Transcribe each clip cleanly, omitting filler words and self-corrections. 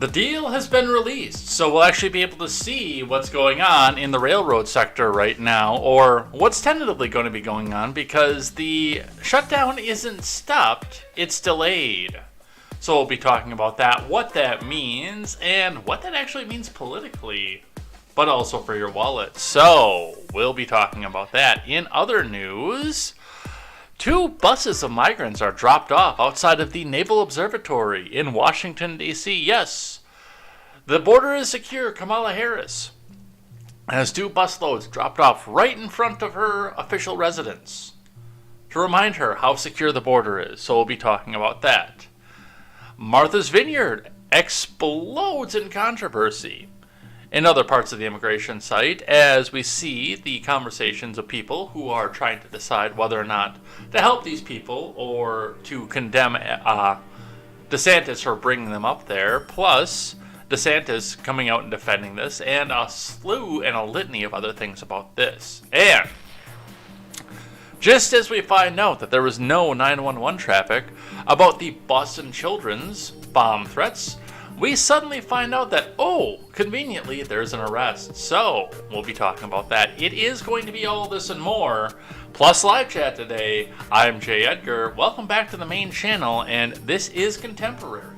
The deal has been released, so we'll actually be able to see what's going on in the railroad sector right now, or what's tentatively going to be going on, because the shutdown isn't stopped, it's delayed. So we'll be talking about that, what that means, and what that actually means politically, but also for your wallet. So we'll be talking about that. In other news, 2 buses of migrants are dropped off outside of the Naval Observatory in Washington, D.C. Yes, the border is secure. Kamala Harris has 2 busloads dropped off right in front of her official residence to remind her how secure the border is. So we'll be talking about that. Martha's Vineyard explodes in controversy in other parts of the immigration site, as we see the conversations of people who are trying to decide whether or not to help these people or to condemn DeSantis for bringing them up there, plus DeSantis coming out and defending this, and a slew and a litany of other things about this. And just as we find out that there was no 911 traffic about the Boston Children's bomb threats, we suddenly find out that, conveniently, there's an arrest. So, we'll be talking about that. It is going to be all this and more, plus live chat today. I'm Jay Edgar. Welcome back to the main channel, and this is Contemporary.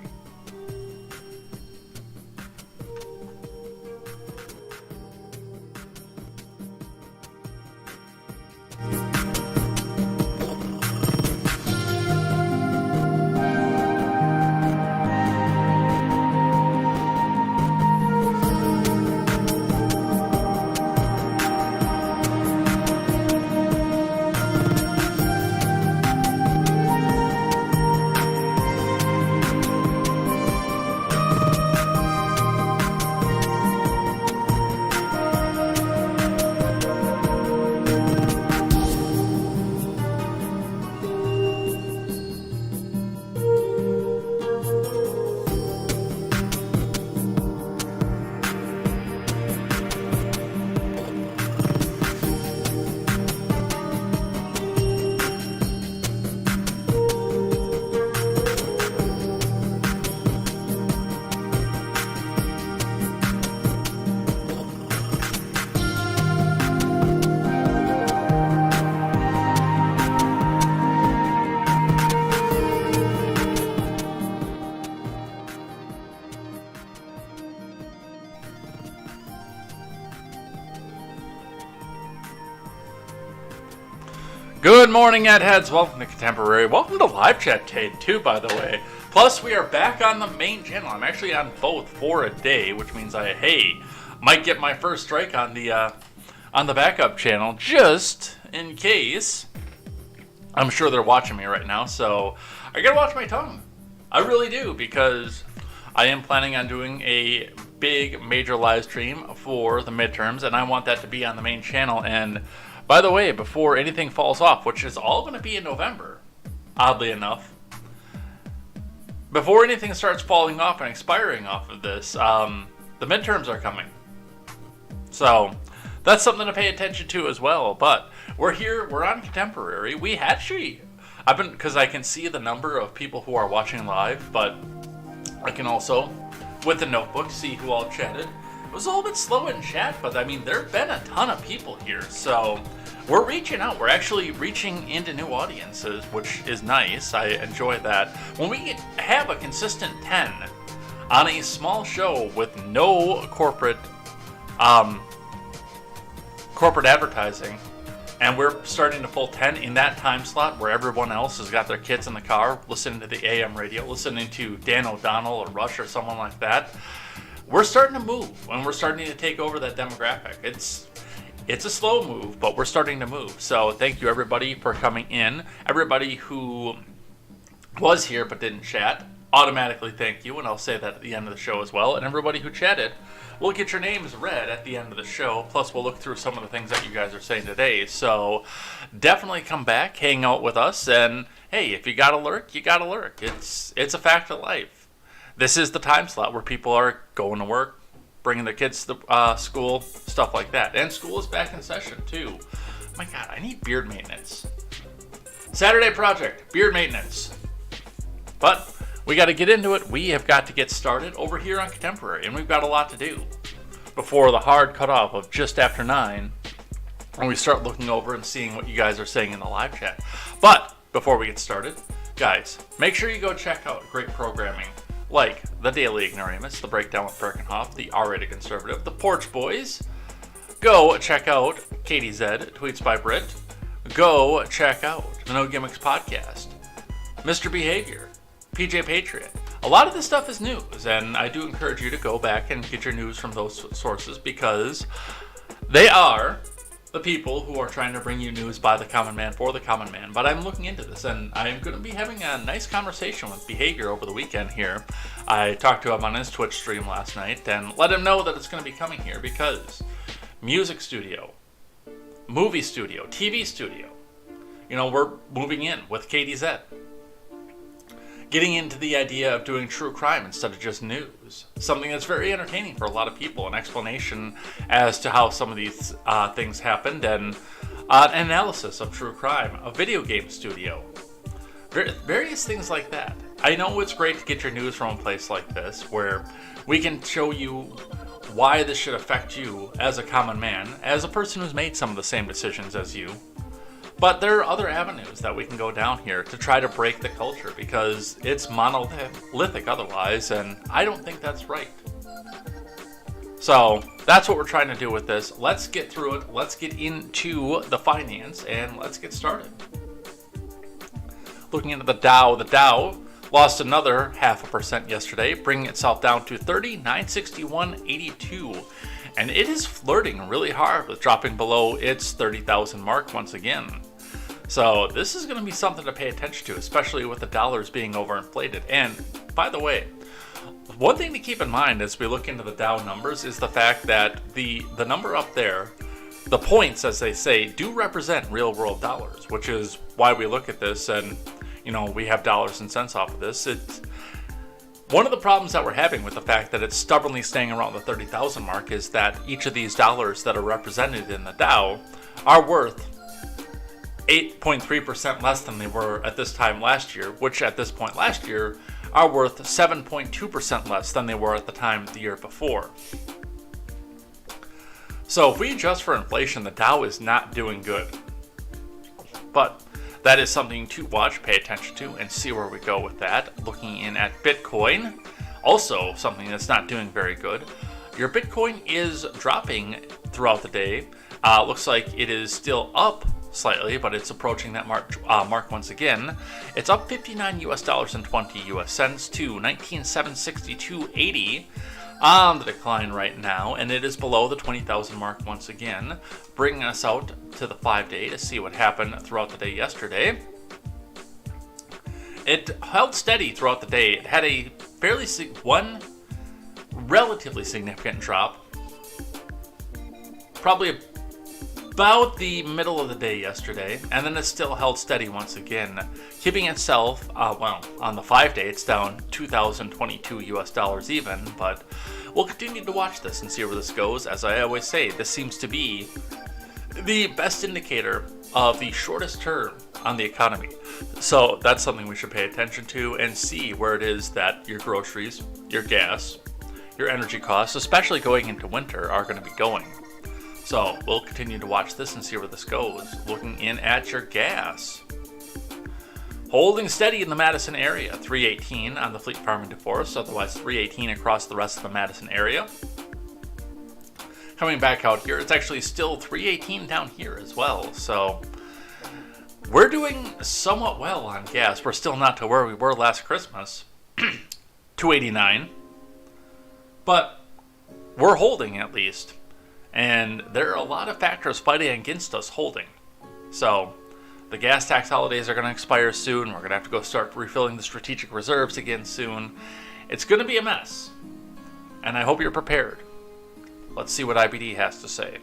Good morning, Edheads. Welcome to Contemporary. Welcome to live chat too, by the way. Plus, we are back on the main channel. I'm actually on both for a day, which means I might get my first strike on the backup channel, just in case. I'm sure they're watching me right now, so I gotta watch my tongue. I really do, because I am planning on doing a big major live stream for the midterms, and I want that to be on the main channel. And by the way, before anything falls off, which is all going to be in November, oddly enough, before anything starts falling off and expiring off of this, the midterms are coming. So that's something to pay attention to as well. But we're here, we're on Contemporary. We actually, because I can see the number of people who are watching live, but I can also, with the notebook, see who all chatted. It was a little bit slow in chat, but I mean, there have been a ton of people here, so we're reaching out. We're actually reaching into new audiences, which is nice. I enjoy that. When we have a consistent 10 on a small show with no corporate advertising, and we're starting to pull 10 in that time slot where everyone else has got their kids in the car listening to the AM radio, listening to Dan O'Donnell or Rush or someone like that, we're starting to move, and we're starting to take over that demographic. It's a slow move, but we're starting to move. So thank you, everybody, for coming in. Everybody who was here but didn't chat, automatically thank you, and I'll say that at the end of the show as well. And everybody who chatted, we'll get your names read at the end of the show. Plus, we'll look through some of the things that you guys are saying today. So definitely come back, hang out with us, and hey, if you gotta lurk, you gotta lurk. It's a fact of life. This is the time slot where people are going to work, bringing their kids to school, stuff like that. And school is back in session, too. My God, I need beard maintenance. Saturday project, beard maintenance. But we got to get into it. We have got to get started over here on Contemporary, and we've got a lot to do before the hard cutoff of just after 9, and we start looking over and seeing what you guys are saying in the live chat. But before we get started, guys, make sure you go check out great programming like The Daily Ignoramus, The Breakdown with Birkenhoff, The R-Rated Conservative, The Porch Boys. Go check out KTZed, Tweets by Brit. Go check out the No Gimmicks Podcast, Mr. Behavior, PJ Patriot. A lot of this stuff is news, and I do encourage you to go back and get your news from those sources because they are the people who are trying to bring you news by the common man for the common man. But I'm looking into this, and I am going to be having a nice conversation with Behavior over the weekend here. I talked to him on his Twitch stream last night and let him know that it's going to be coming here because music studio, movie studio, TV studio, we're moving in with KTZed. Getting into the idea of doing true crime instead of just news. Something that's very entertaining for a lot of people. An explanation as to how some of these things happened and an analysis of true crime. A video game studio. Various things like that. I know it's great to get your news from a place like this where we can show you why this should affect you as a common man, as a person who's made some of the same decisions as you. But there are other avenues that we can go down here to try to break the culture because it's monolithic otherwise, and I don't think that's right. So that's what we're trying to do with this. Let's get through it. Let's get into the finance, and let's get started. Looking into the Dow lost another 0.5% yesterday, bringing itself down to 3961.82. And it is flirting really hard with dropping below its 30,000 mark once again. So this is going to be something to pay attention to, especially with the dollars being overinflated. And by the way, one thing to keep in mind as we look into the Dow numbers is the fact that the number up there, the points, as they say, do represent real world dollars, which is why we look at this and, we have dollars and cents off of this. It's one of the problems that we're having with the fact that it's stubbornly staying around the 30,000 mark is that each of these dollars that are represented in the Dow are worth 8.3% less than they were at this time last year, which at this point last year are worth 7.2% less than they were at the time the year before. So if we adjust for inflation, the Dow is not doing good. But that is something to watch, pay attention to, and see where we go with that. Looking in at Bitcoin, also something that's not doing very good. Your Bitcoin is dropping throughout the day. Looks like it is still up slightly, but it's approaching that mark once again. It's up $59 and 20 US cents to 19,762.80 on the decline right now, and it is below the 20,000 mark once again, bringing us out to the 5-day to see what happened throughout the day yesterday. It held steady throughout the day. It had a one relatively significant drop, probably about the middle of the day yesterday, and then it still held steady once again, keeping itself, on the 5-day, it's down $2,022 even, but we'll continue to watch this and see where this goes. As I always say, this seems to be the best indicator of the shortest term on the economy. So that's something we should pay attention to and see where it is that your groceries, your gas, your energy costs, especially going into winter, are going to be going. So we'll continue to watch this and see where this goes. Looking in at your gas. Holding steady in the Madison area, 318 on the Fleet Farm and DeForest, otherwise 318 across the rest of the Madison area. Coming back out here, it's actually still 318 down here as well. So we're doing somewhat well on gas. We're still not to where we were last Christmas, 289. But we're holding at least. And there are a lot of factors fighting against us holding. So the gas tax holidays are going to expire soon. We're going to have to go start refilling the strategic reserves again soon. It's going to be a mess. And I hope you're prepared. Let's see what IBD has to say.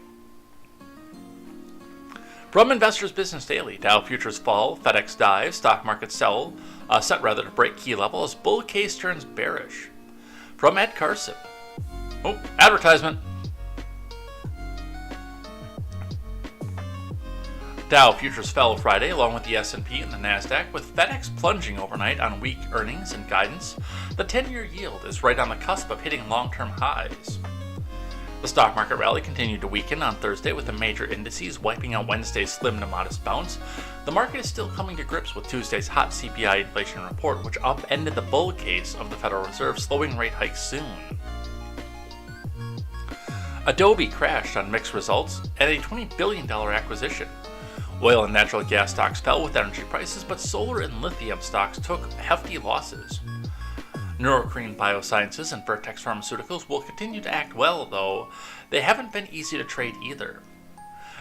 From Investors Business Daily, Dow futures fall, FedEx dives, stock market set to break key level as bull case turns bearish. From Ed Carson. Oh, advertisement. Dow futures fell Friday along with the S&P and the Nasdaq, with FedEx plunging overnight on weak earnings and guidance. The 10-year yield is right on the cusp of hitting long-term highs. The stock market rally continued to weaken on Thursday, with the major indices wiping out Wednesday's slim to modest bounce. The market is still coming to grips with Tuesday's hot CPI inflation report, which upended the bull case of the Federal Reserve slowing rate hikes soon. Adobe crashed on mixed results at a $20 billion acquisition. Oil and natural gas stocks fell with energy prices, but solar and lithium stocks took hefty losses. Neurocrine Biosciences and Vertex Pharmaceuticals will continue to act well, though they haven't been easy to trade either.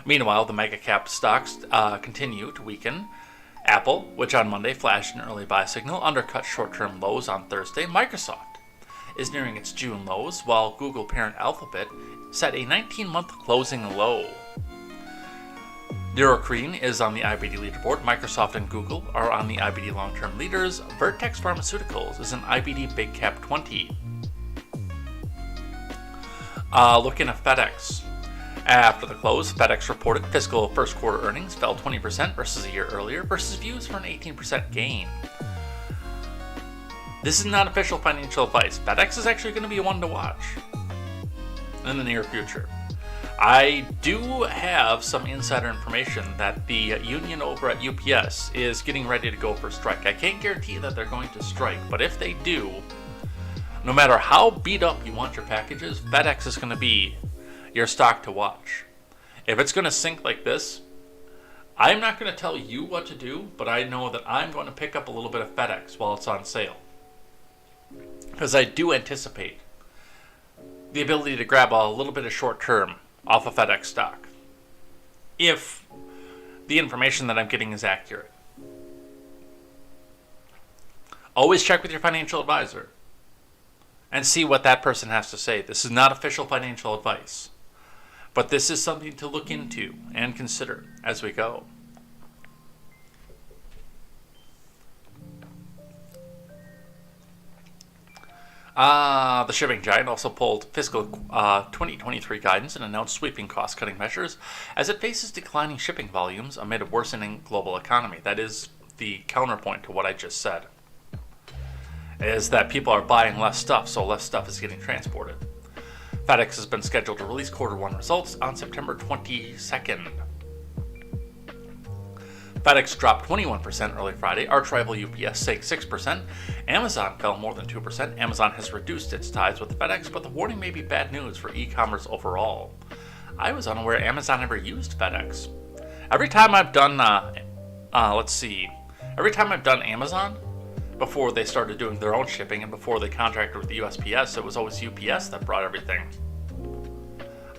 Meanwhile, the mega-cap stocks continue to weaken. Apple, which on Monday flashed an early buy signal, undercut short-term lows on Thursday. Microsoft is nearing its June lows, while Google parent Alphabet set a 19-month closing low. Neurocrine is on the IBD leaderboard. Microsoft and Google are on the IBD long-term leaders. Vertex Pharmaceuticals is an IBD Big Cap 20. Looking at FedEx. After the close, FedEx reported fiscal first quarter earnings fell 20% versus a year earlier, versus views for an 18% gain. This is not official financial advice. FedEx is actually going to be one to watch in the near future. I do have some insider information that the union over at UPS is getting ready to go for strike. I can't guarantee that they're going to strike, but if they do, no matter how beat up you want your packages, FedEx is going to be your stock to watch. If it's going to sink like this, I'm not going to tell you what to do, but I know that I'm going to pick up a little bit of FedEx while it's on sale. Because I do anticipate the ability to grab a little bit of short term off of FedEx stock, if the information that I'm getting is accurate. Always check with your financial advisor and see what that person has to say. This is not official financial advice, but this is something to look into and consider as we go. The shipping giant also pulled fiscal 2023 guidance and announced sweeping cost-cutting measures as it faces declining shipping volumes amid a worsening global economy. That is the counterpoint to what I just said, is that people are buying less stuff, so less stuff is getting transported. FedEx has been scheduled to release quarter one results on September 22nd. FedEx dropped 21% early Friday. Arch rival UPS sank 6%. Amazon fell more than 2%. Amazon has reduced its ties with FedEx, but the warning may be bad news for e-commerce overall. I was unaware Amazon ever used FedEx. Every time I've done, every time I've done Amazon, before they started doing their own shipping and before they contracted with the USPS, it was always UPS that brought everything.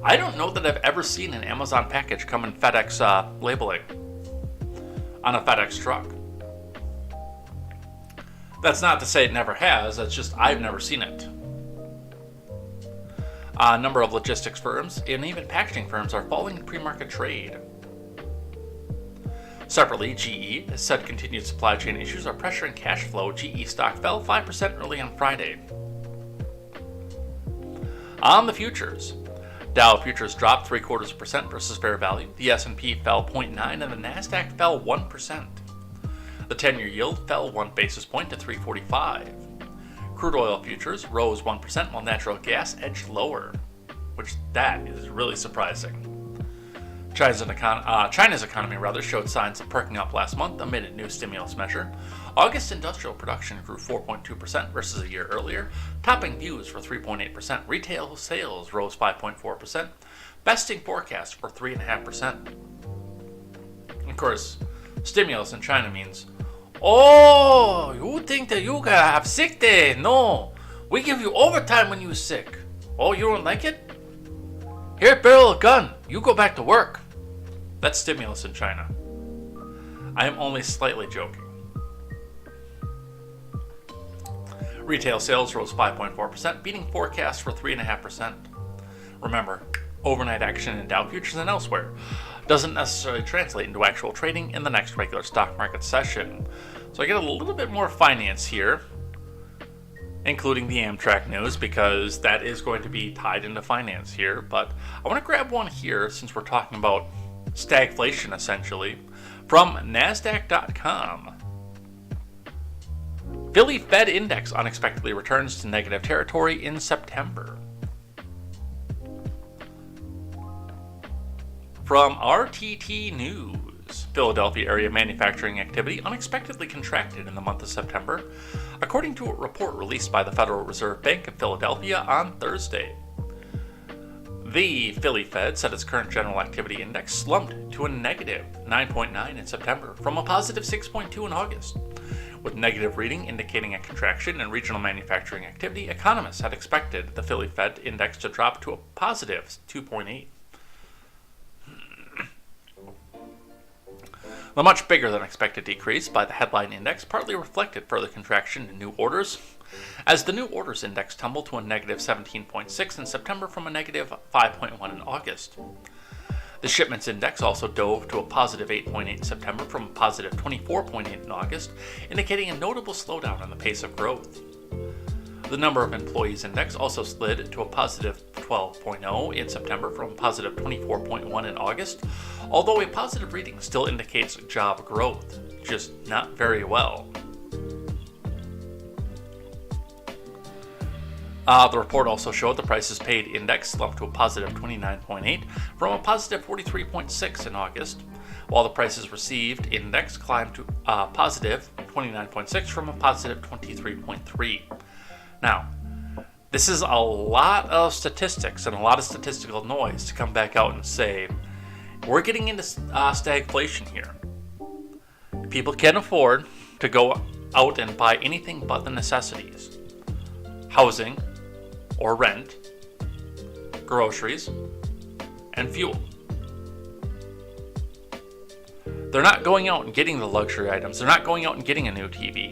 I don't know that I've ever seen an Amazon package come in FedEx labeling on a FedEx truck. That's not to say it never has, that's just I've never seen it. A number of logistics firms and even packaging firms are falling in pre-market trade. Separately, GE has said continued supply chain issues are pressuring cash flow. GE stock fell 5% early on Friday. On the futures, Dow futures dropped 0.75% versus fair value. The S&P fell 0.9% and the Nasdaq fell 1%. The 10-year yield fell 1 basis point to 3.45. Crude oil futures rose 1% while natural gas edged lower, which that is really surprising. China's economy showed signs of perking up last month amid a new stimulus measure. August industrial production grew 4.2% versus a year earlier, topping views for 3.8%. Retail sales rose 5.4%, besting forecasts for 3.5%. Of course, stimulus in China means, oh, you think that you gotta have sick day? No, we give you overtime when you're sick. Oh, you don't like it? Here, barrel a gun. You go back to work. That's stimulus in China. I am only slightly joking. Retail sales rose 5.4%, beating forecasts for 3.5%. Remember, overnight action in Dow futures and elsewhere doesn't necessarily translate into actual trading in the next regular stock market session. So I get a little bit more finance here, including the Amtrak news, because that is going to be tied into finance here. But I want to grab one here since we're talking about stagflation, essentially, from NASDAQ.com. Philly Fed Index unexpectedly returns to negative territory in September. From RTT News, Philadelphia area manufacturing activity unexpectedly contracted in the month of September, according to a report released by the Federal Reserve Bank of Philadelphia on Thursday. The Philly Fed said its current general activity index slumped to a negative 9.9 in September from a positive 6.2 in August. With negative reading indicating a contraction in regional manufacturing activity, economists had expected the Philly Fed index to drop to a positive 2.8. The much bigger than expected decrease by the headline index partly reflected further contraction in new orders, as the new orders index tumbled to a negative 17.6 in September from a negative 5.1 in August. The shipments index also dove to a positive 8.8 in September from a positive 24.8 in August, indicating a notable slowdown in the pace of growth. The number of employees index also slid to a positive 12.0 in September from a positive 24.1 in August, although a positive reading still indicates job growth, just not very well. The report also showed the prices paid index slumped to a positive 29.8 from a positive 43.6 in August, while the prices received index climbed to a positive 29.6 from a positive 23.3. Now, this is a lot of statistics and a lot of statistical noise to come back out and say, we're getting into stagflation here. People can't afford to go out and buy anything but the necessities. Housing or rent, groceries, and fuel. They're not going out and getting the luxury items. They're not going out and getting a new TV.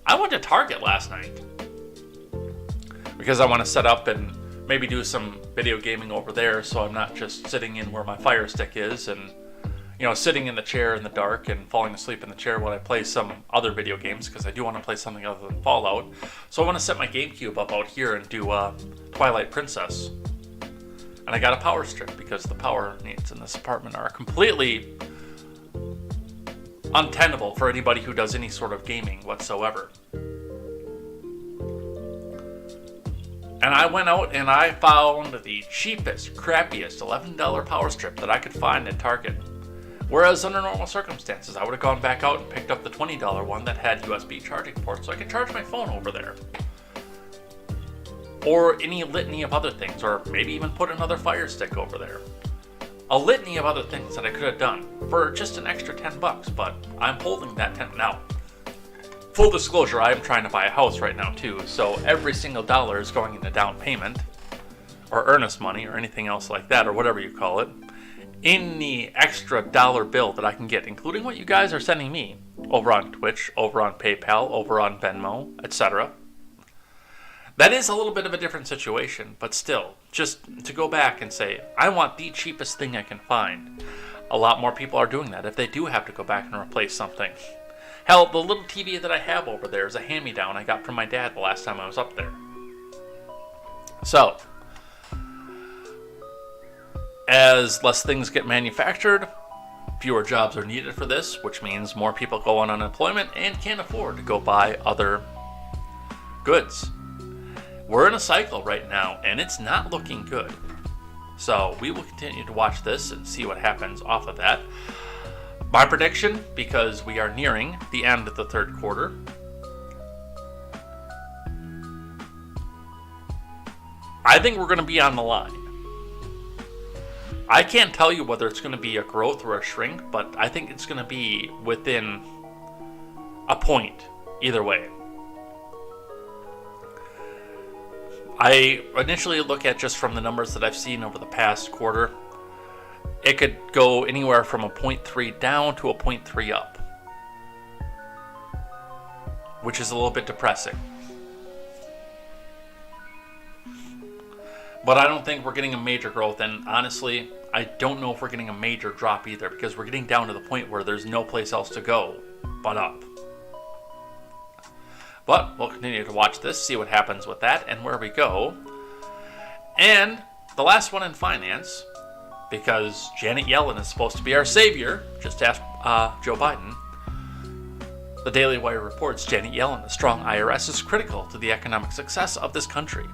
I went to Target last night because I want to set up and maybe do some video gaming over there, so I'm not just sitting in where my Fire Stick is and, sitting in the chair in the dark and falling asleep in the chair when I play some other video games, because I do want to play something other than Fallout. So I want to set my GameCube up out here and do Twilight Princess. And I got a power strip because the power needs in this apartment are completely untenable for anybody who does any sort of gaming whatsoever. And I went out and I found the cheapest, crappiest $11 power strip that I could find at Target. Whereas under normal circumstances, I would have gone back out and picked up the $20 one that had USB charging ports so I could charge my phone over there. Or any litany of other things, or maybe even put another Fire Stick over there. A litany of other things that I could have done for just an extra $10, but I'm holding that 10 now. Full disclosure, I am trying to buy a house right now too, so every single dollar is going into down payment, or earnest money, or anything else like that, or whatever you call it. Any extra dollar bill that I can get, including what you guys are sending me over on Twitch, over on PayPal, over on Venmo, etc. That is a little bit of a different situation, but still, just to go back and say, I want the cheapest thing I can find. A lot more people are doing that if they do have to go back and replace something. Hell, the little TV that I have over there is a hand-me-down I got from my dad the last time I was up there. So, as less things get manufactured, fewer jobs are needed for this, which means more people go on unemployment and can't afford to go buy other goods. We're in a cycle right now, and it's not looking good. So we will continue to watch this and see what happens off of that. My prediction, because we are nearing the end of the third quarter, I think we're going to be on the line. I can't tell you whether it's going to be a growth or a shrink, but I think it's going to be within a point either way. I initially look at just from the numbers that I've seen over the past quarter, it could go anywhere from a 0.3 down to a 0.3 up, which is a little bit depressing. But I don't think we're getting a major growth, and honestly, I don't know if we're getting a major drop either, because we're getting down to the point where there's no place else to go but up. But we'll continue to watch this, see what happens with that, and where we go. And the last one in finance, because Janet Yellen is supposed to be our savior. Just ask Joe Biden. The Daily Wire reports Janet Yellen, a strong IRS, is critical to the economic success of this country.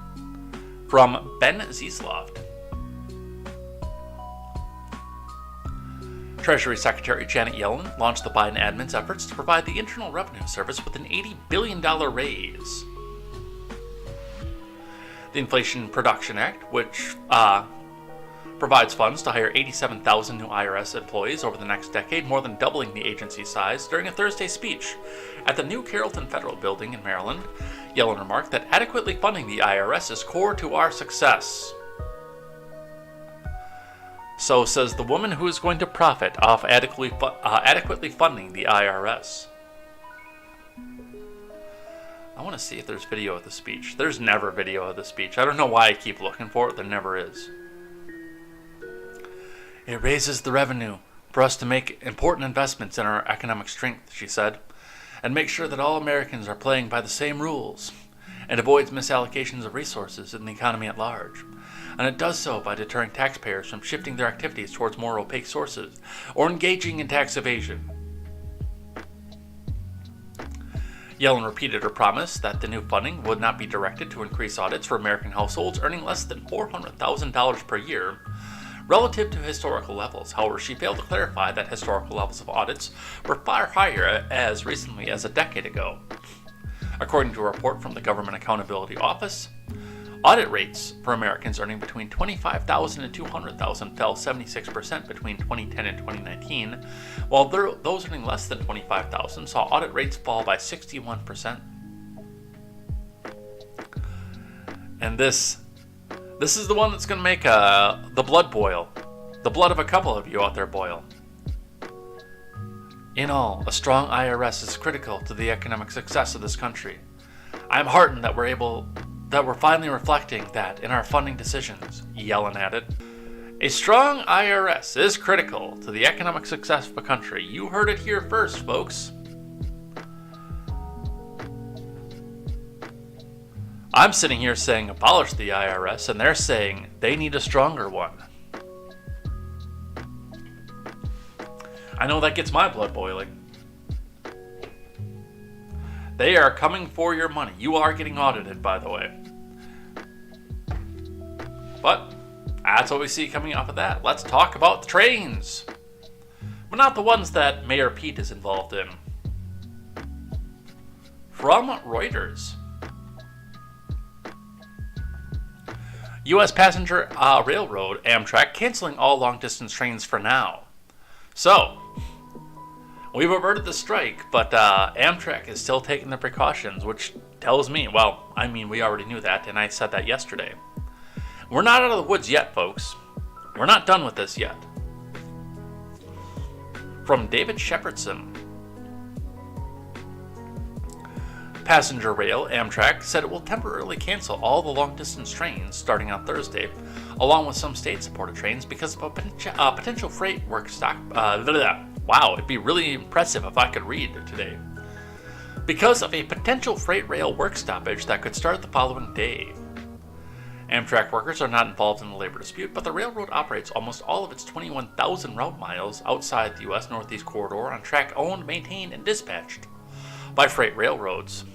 From Ben Ziesloft. Treasury Secretary Janet Yellen launched the Biden admin's efforts to provide the Internal Revenue Service with an $80 billion raise. The Inflation Production Act, which provides funds to hire 87,000 new IRS employees over the next decade, more than doubling the agency's size. During a Thursday speech at the New Carrollton Federal Building in Maryland, Yellen remarked that adequately funding the IRS is core to our success. So says the woman who is going to profit off adequately funding the IRS. I want to see if there's video of the speech. There's never video of the speech. I don't know why I keep looking for it. There never is. It raises the revenue for us to make important investments in our economic strength, she said, and make sure that all Americans are playing by the same rules, and avoids misallocations of resources in the economy at large. And it does so by deterring taxpayers from shifting their activities towards more opaque sources or engaging in tax evasion. Yellen repeated her promise that the new funding would not be directed to increase audits for American households earning less than $400,000 per year, relative to historical levels. However, she failed to clarify that historical levels of audits were far higher as recently as a decade ago. According to a report from the Government Accountability Office, audit rates for Americans earning between $25,000 and $200,000 fell 76% between 2010 and 2019, while those earning less than $25,000 saw audit rates fall by 61%. And this is the one that's going to make the blood boil. The blood of a couple of you out there boil. In all, a strong IRS is critical to the economic success of this country. I am heartened that we're finally reflecting that in our funding decisions, Yellen added. A strong IRS is critical to the economic success of a country. You heard it here first, folks. I'm sitting here saying abolish the IRS, and they're saying they need a stronger one. I know that gets my blood boiling. They are coming for your money. You are getting audited, by the way. But that's what we see coming off of that. Let's talk about the trains. But not the ones that Mayor Pete is involved in. From Reuters. U.S. passenger railroad Amtrak canceling all long-distance trains for now. So, we've averted the strike, but Amtrak is still taking the precautions, which tells me, well, I mean, we already knew that, and I said that yesterday. We're not out of the woods yet, folks. We're not done with this yet. From David Shepardson. Passenger rail Amtrak said it will temporarily cancel all the long-distance trains starting on Thursday, along with some state-supported trains because of a potential freight work stock. Wow, it'd be really impressive if I could read today. Because of a potential freight rail work stoppage that could start the following day. Amtrak workers are not involved in the labor dispute, but the railroad operates almost all of its 21,000 route miles outside the U.S. Northeast Corridor on track owned, maintained, and dispatched by freight railroads.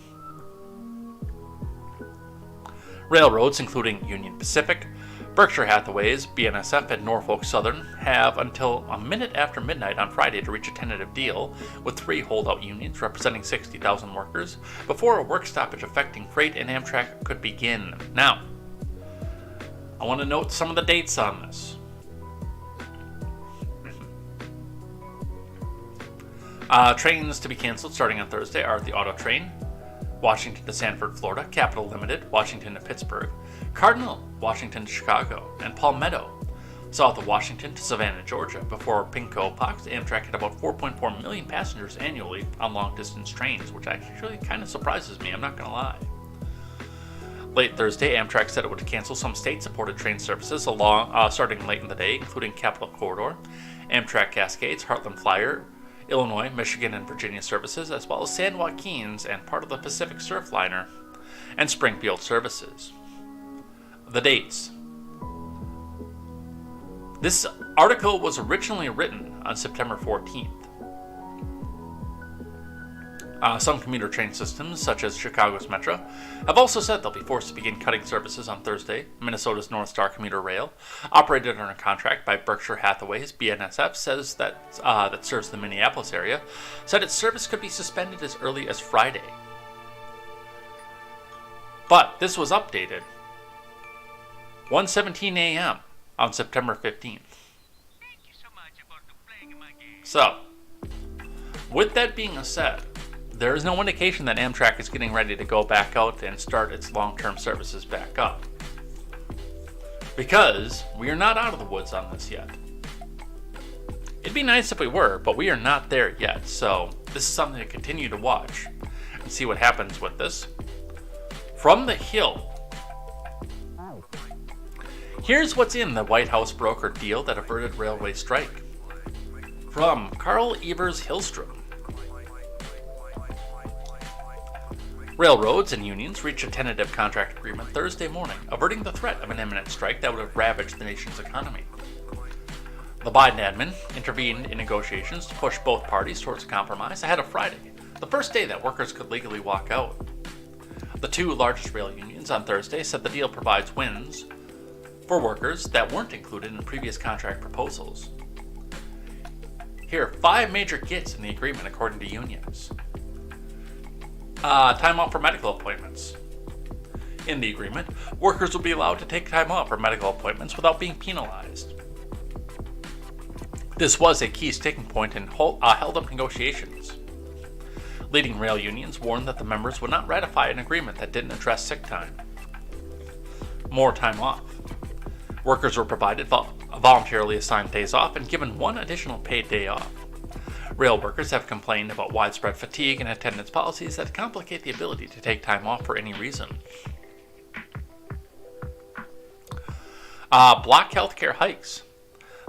Railroads, including Union Pacific, Berkshire Hathaway's, BNSF, and Norfolk Southern, have until a minute after midnight on Friday to reach a tentative deal with 3 holdout unions representing 60,000 workers before a work stoppage affecting freight and Amtrak could begin. Now, I want to note some of the dates on this. Trains to be canceled starting on Thursday are the Auto Train, Washington to Sanford, Florida, Capital Limited, Washington to Pittsburgh, Cardinal, Washington to Chicago, and Palmetto, south of Washington to Savannah, Georgia. Before Pinco Pox, Amtrak had about 4.4 million passengers annually on long-distance trains, which actually kind of surprises me, I'm not going to lie. Late Thursday, Amtrak said it would cancel some state-supported train services starting late in the day, including Capital Corridor, Amtrak Cascades, Heartland Flyer, Illinois, Michigan, and Virginia services, as well as San Joaquin's and part of the Pacific Surfliner and Springfield services. The dates. This article was originally written on September 14th. Some commuter train systems, such as Chicago's Metro, have also said they'll be forced to begin cutting services on Thursday. Minnesota's North Star Commuter Rail, operated under a contract by Berkshire Hathaway's BNSF, says that serves the Minneapolis area, said its service could be suspended as early as Friday. But this was updated 1:17 a.m. on September 15th. So, with that being said, there is no indication that Amtrak is getting ready to go back out and start its long-term services back up. Because we are not out of the woods on this yet. It'd be nice if we were, but we are not there yet, so this is something to continue to watch and see what happens with this. From the Hill, here's what's in the White House brokered deal that averted railway strike. From Carl Evers Hillstrom. Railroads and unions reached a tentative contract agreement Thursday morning, averting the threat of an imminent strike that would have ravaged the nation's economy. The Biden admin intervened in negotiations to push both parties towards a compromise ahead of Friday, the first day that workers could legally walk out. The two largest rail unions on Thursday said the deal provides wins for workers that weren't included in previous contract proposals. Here are 5 major gets in the agreement according to unions. Time off for medical appointments. In the agreement, workers will be allowed to take time off for medical appointments without being penalized. This was a key sticking point in held-up negotiations. Leading rail unions warned that the members would not ratify an agreement that didn't address sick time. More time off. Workers were provided voluntarily assigned days off and given 1 additional paid day off. Rail workers have complained about widespread fatigue and attendance policies that complicate the ability to take time off for any reason. Block healthcare hikes.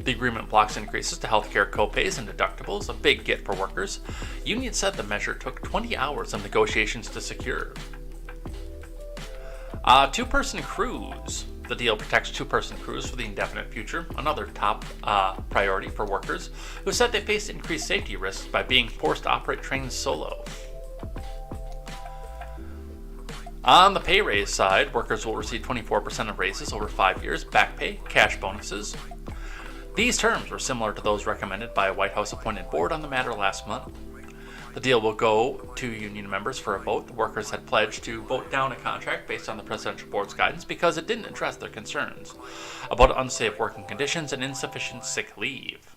The agreement blocks increases to healthcare copays and deductibles, a big get for workers. Unions said the measure took 20 hours of negotiations to secure. Two-person crews. The deal protects two-person crews for the indefinite future, another top priority for workers who said they faced increased safety risks by being forced to operate trains solo. On the pay raise side, workers will receive 24% of raises over 5 years, back pay, cash bonuses. These terms were similar to those recommended by a White House appointed board on the matter last month. The deal will go to union members for a vote. The workers had pledged to vote down a contract based on the presidential board's guidance because it didn't address their concerns about unsafe working conditions and insufficient sick leave.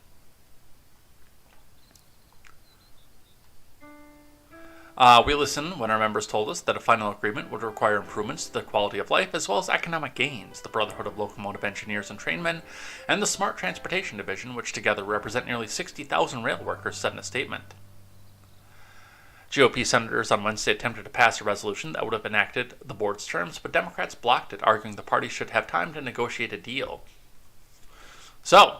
We listened when our members told us that a final agreement would require improvements to the quality of life as well as economic gains, the Brotherhood of Locomotive Engineers and Trainmen, and the Smart Transportation Division, which together represent nearly 60,000 rail workers, said in a statement. GOP senators on Wednesday attempted to pass a resolution that would have enacted the board's terms, but Democrats blocked it, arguing the party should have time to negotiate a deal. So,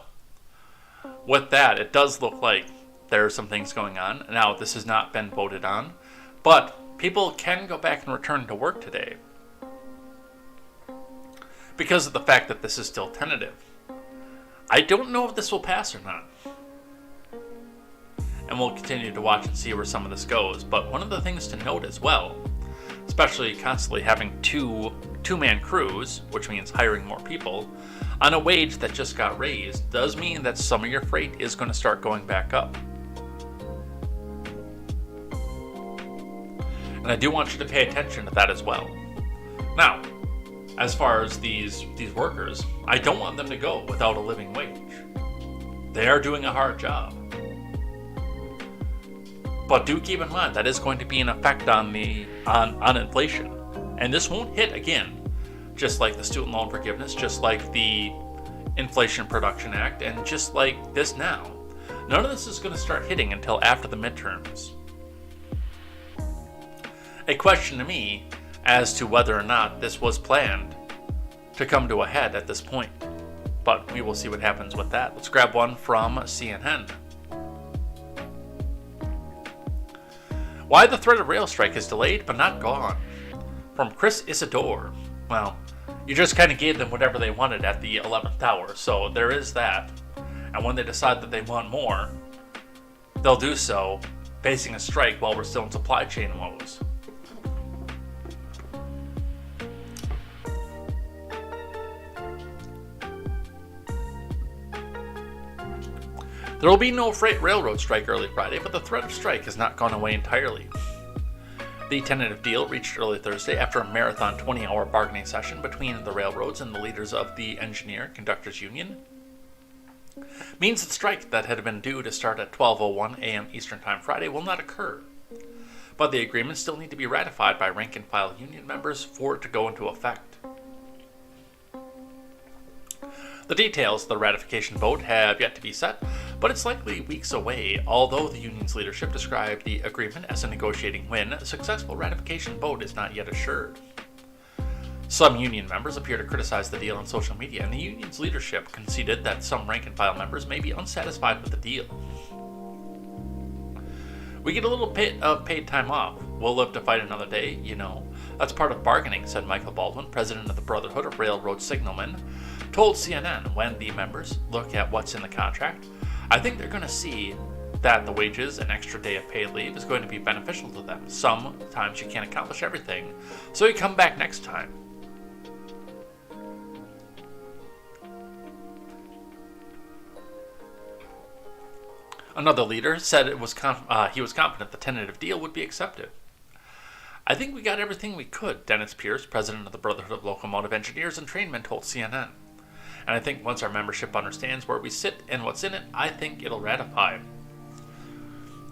with that, it does look like there are some things going on. Now, this has not been voted on, but people can go back and return to work today because of the fact that this is still tentative. I don't know if this will pass or not. And we'll continue to watch and see where some of this goes. But one of the things to note as well, especially constantly having two-man crews, which means hiring more people, on a wage that just got raised, does mean that some of your freight is going to start going back up. And I do want you to pay attention to that as well. Now, as far as these workers, I don't want them to go without a living wage. They are doing a hard job. But do keep in mind that is going to be an effect on inflation. And this won't hit again, just like the student loan forgiveness, just like the Inflation Production Act, and just like this now. None of this is going to start hitting until after the midterms. A question to me as to whether or not this was planned to come to a head at this point. But we will see what happens with that. Let's grab one from CNN. Why the threat of rail strike is delayed but not gone. From Chris Isidore. Well, You just kind of gave them whatever they wanted at the 11th hour, so there is that. And when they decide that they want more, they'll do so, facing a strike while we're still in supply chain woes. There will be no freight railroad strike early Friday, but the threat of strike has not gone away entirely. The tentative deal reached early Thursday after a marathon 20-hour bargaining session between the railroads and the leaders of the Engineer Conductors Union means that the strike that had been due to start at 12:01 a.m. Eastern Time Friday will not occur. But the agreements still need to be ratified by rank-and-file union members for it to go into effect. The details of the ratification vote have yet to be set, but it's likely weeks away. Although the union's leadership described the agreement as a negotiating win, a successful ratification vote is not yet assured. Some union members appear to criticize the deal on social media, and the union's leadership conceded that some rank-and-file members may be unsatisfied with the deal. We get a little bit of paid time off. We'll live to fight another day, you know. That's part of bargaining, said Michael Baldwin, president of the Brotherhood of Railroad Signalmen, told CNN when the members look at what's in the contract. I think they're going to see that the wages and extra day of paid leave is going to be beneficial to them. Sometimes you can't accomplish everything, so you come back next time. Another leader said he was confident the tentative deal would be accepted. I think we got everything we could, Dennis Pierce, president of the Brotherhood of Locomotive Engineers and Trainmen, told CNN. And I think once our membership understands where we sit and what's in it, I think it'll ratify.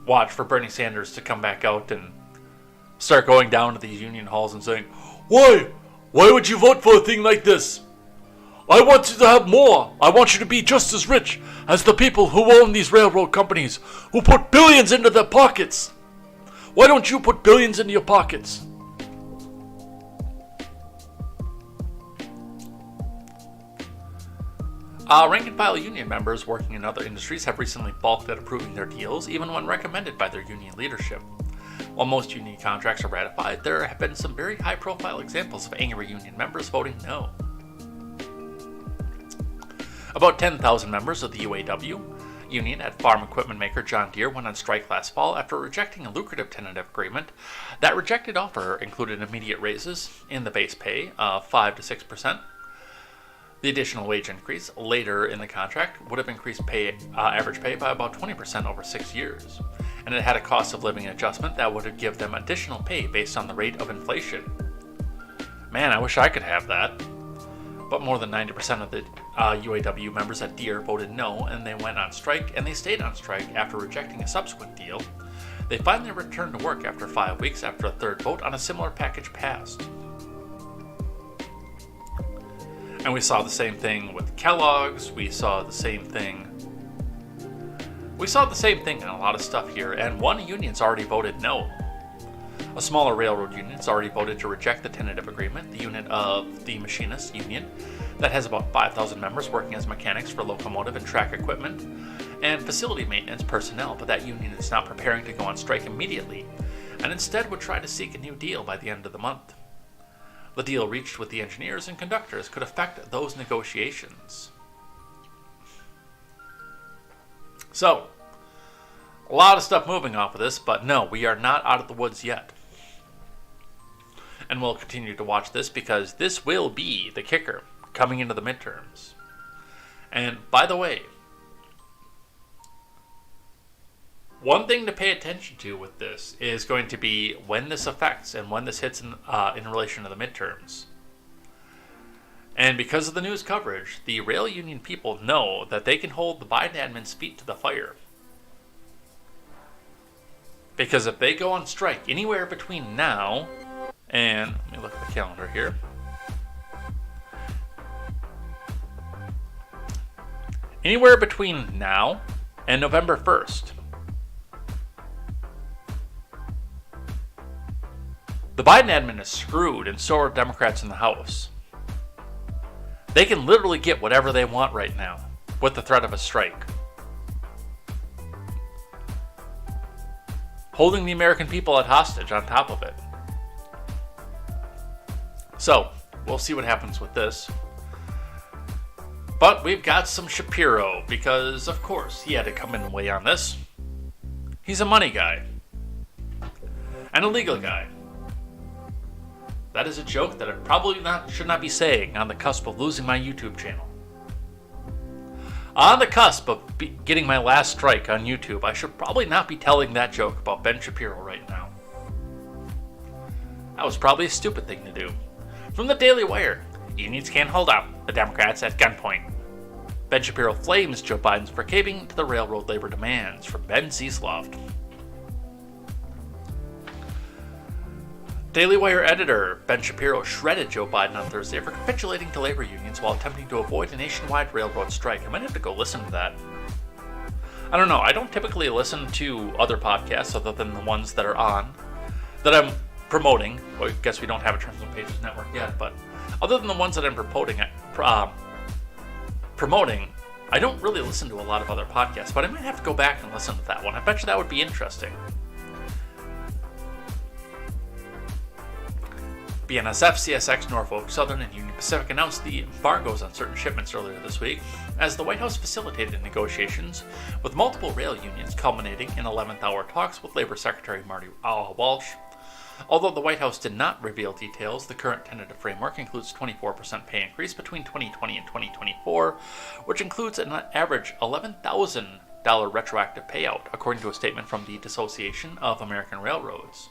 Watch for Bernie Sanders to come back out and start going down to these union halls and saying, Why? Why would you vote for a thing like this? I want you to have more. I want you to be just as rich as the people who own these railroad companies, who put billions into their pockets. Why don't you put billions into your pockets? Rank-and-file union members working in other industries have recently balked at approving their deals, even when recommended by their union leadership. While most union contracts are ratified, there have been some very high-profile examples of angry union members voting no. About 10,000 members of the UAW union at farm equipment maker John Deere went on strike last fall after rejecting a lucrative tentative agreement. That rejected offer included immediate raises in the base pay of 5 to 6%. The additional wage increase later in the contract would have increased average pay by about 20% over 6 years, and it had a cost of living adjustment that would have given them additional pay based on the rate of inflation. Man, I wish I could have that. But more than 90% of the UAW members at Deere voted no, and they went on strike, and they stayed on strike after rejecting a subsequent deal. They finally returned to work after 5 weeks after a third vote on a similar package passed. And we saw the same thing with Kellogg's. We saw the same thing on a lot of stuff here, and one union's already voted no. A smaller railroad union's already voted to reject the tentative agreement, the unit of the Machinists Union, that has about 5,000 members working as mechanics for locomotive and track equipment and facility maintenance personnel, but that union is not preparing to go on strike immediately, and instead would try to seek a new deal by the end of the month. The deal reached with the engineers and conductors could affect those negotiations. So, a lot of stuff moving off of this, but no, we are not out of the woods yet. And we'll continue to watch this because this will be the kicker coming into the midterms. And by the way, one thing to pay attention to with this is going to be when this affects and when this hits in relation to the midterms. And because of the news coverage, the rail union people know that they can hold the Biden admin's feet to the fire. Because if they go on strike anywhere between now and, let me look at the calendar here. Anywhere between now and November 1st, the Biden admin is screwed, and so are Democrats in the House. They can literally get whatever they want right now with the threat of a strike. Holding the American people at hostage on top of it. So, we'll see what happens with this. But we've got some Shapiro, because of course he had to come in and weigh on this. He's a money guy. And a legal guy. That is a joke that I probably should not be saying on the cusp of losing my YouTube channel. On the cusp of getting my last strike on YouTube, I should probably not be telling that joke about Ben Shapiro right now. That was probably a stupid thing to do. From the Daily Wire, unions can't hold out, the Democrats at gunpoint. Ben Shapiro flames Joe Biden for caving to the railroad labor demands, from Ben Ziesloft. Daily Wire editor Ben Shapiro shredded Joe Biden on Thursday for capitulating to labor unions while attempting to avoid a nationwide railroad strike. I might have to go listen to that. I don't know. I don't typically listen to other podcasts other than the ones that are on, that I'm promoting. Well, I guess we don't have a Trends and Pages network yet, but other than the ones that I'm promoting, I don't really listen to a lot of other podcasts, but I might have to go back and listen to that one. I bet you that would be interesting. BNSF, CSX, Norfolk Southern, and Union Pacific announced the embargoes on certain shipments earlier this week, as the White House facilitated negotiations with multiple rail unions, culminating in 11th-hour talks with Labor Secretary Marty Walsh. Although the White House did not reveal details, the current tentative framework includes 24% pay increase between 2020 and 2024, which includes an average $11,000 retroactive payout, according to a statement from the Dissociation of American Railroads.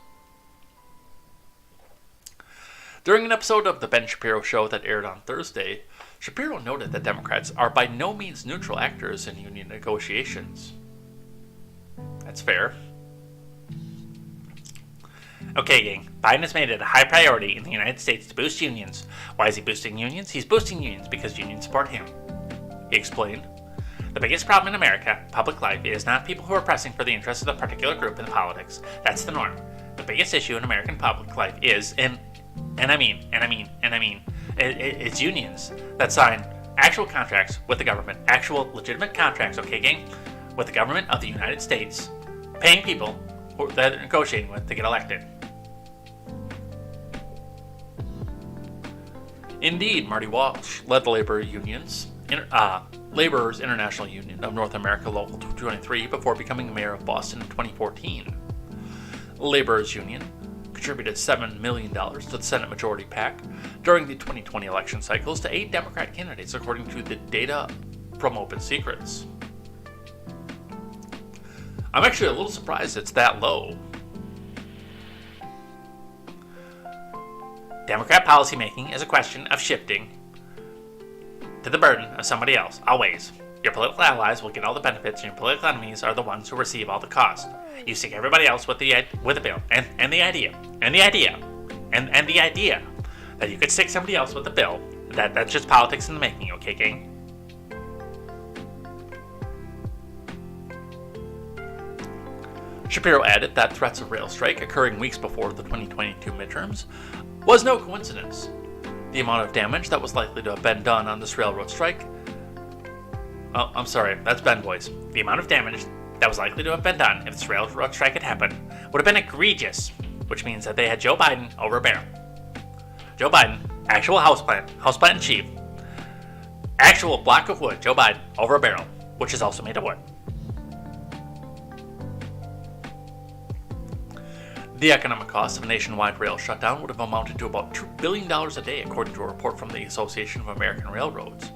During an episode of The Ben Shapiro Show that aired on Thursday, Shapiro noted that Democrats are by no means neutral actors in union negotiations. That's fair. Okay, gang, Biden has made it a high priority in the United States to boost unions. Why is he boosting unions? He's boosting unions because unions support him. He explained. The biggest problem in America, public life, is not people who are pressing for the interests of a particular group in politics. That's the norm. The biggest issue in American public life is, it's unions that sign actual contracts with the government, actual legitimate contracts, okay, gang, with the government of the United States, paying people that they're negotiating with to get elected. Indeed, Marty Walsh led the labor unions, Laborers International Union of North America Local 223 before becoming mayor of Boston in 2014. Laborers Union contributed $7 million to the Senate Majority PAC during the 2020 election cycles to aid Democrat candidates, according to the data from Open Secrets. I'm actually a little surprised it's that low. Democrat policymaking is a question of shifting to the burden of somebody else, always. Your political allies will get all the benefits, and your political enemies are the ones who receive all the cost. You stick everybody else with the bill, and the idea that you could stick somebody else with the bill. That's just politics in the making, okay, gang? Shapiro added that threats of rail strike occurring weeks before the 2022 midterms was no coincidence. The amount of damage that was likely to have been done on this railroad strike. Oh, I'm sorry, that's Ben voice. The amount of damage that was likely to have been done if this railroad strike had happened would have been egregious, which means that they had Joe Biden over a barrel. Joe Biden, actual houseplant in chief, actual block of wood, Joe Biden over a barrel, which is also made of wood. The economic cost of a nationwide rail shutdown would have amounted to about $2 billion a day, according to a report from the Association of American Railroads.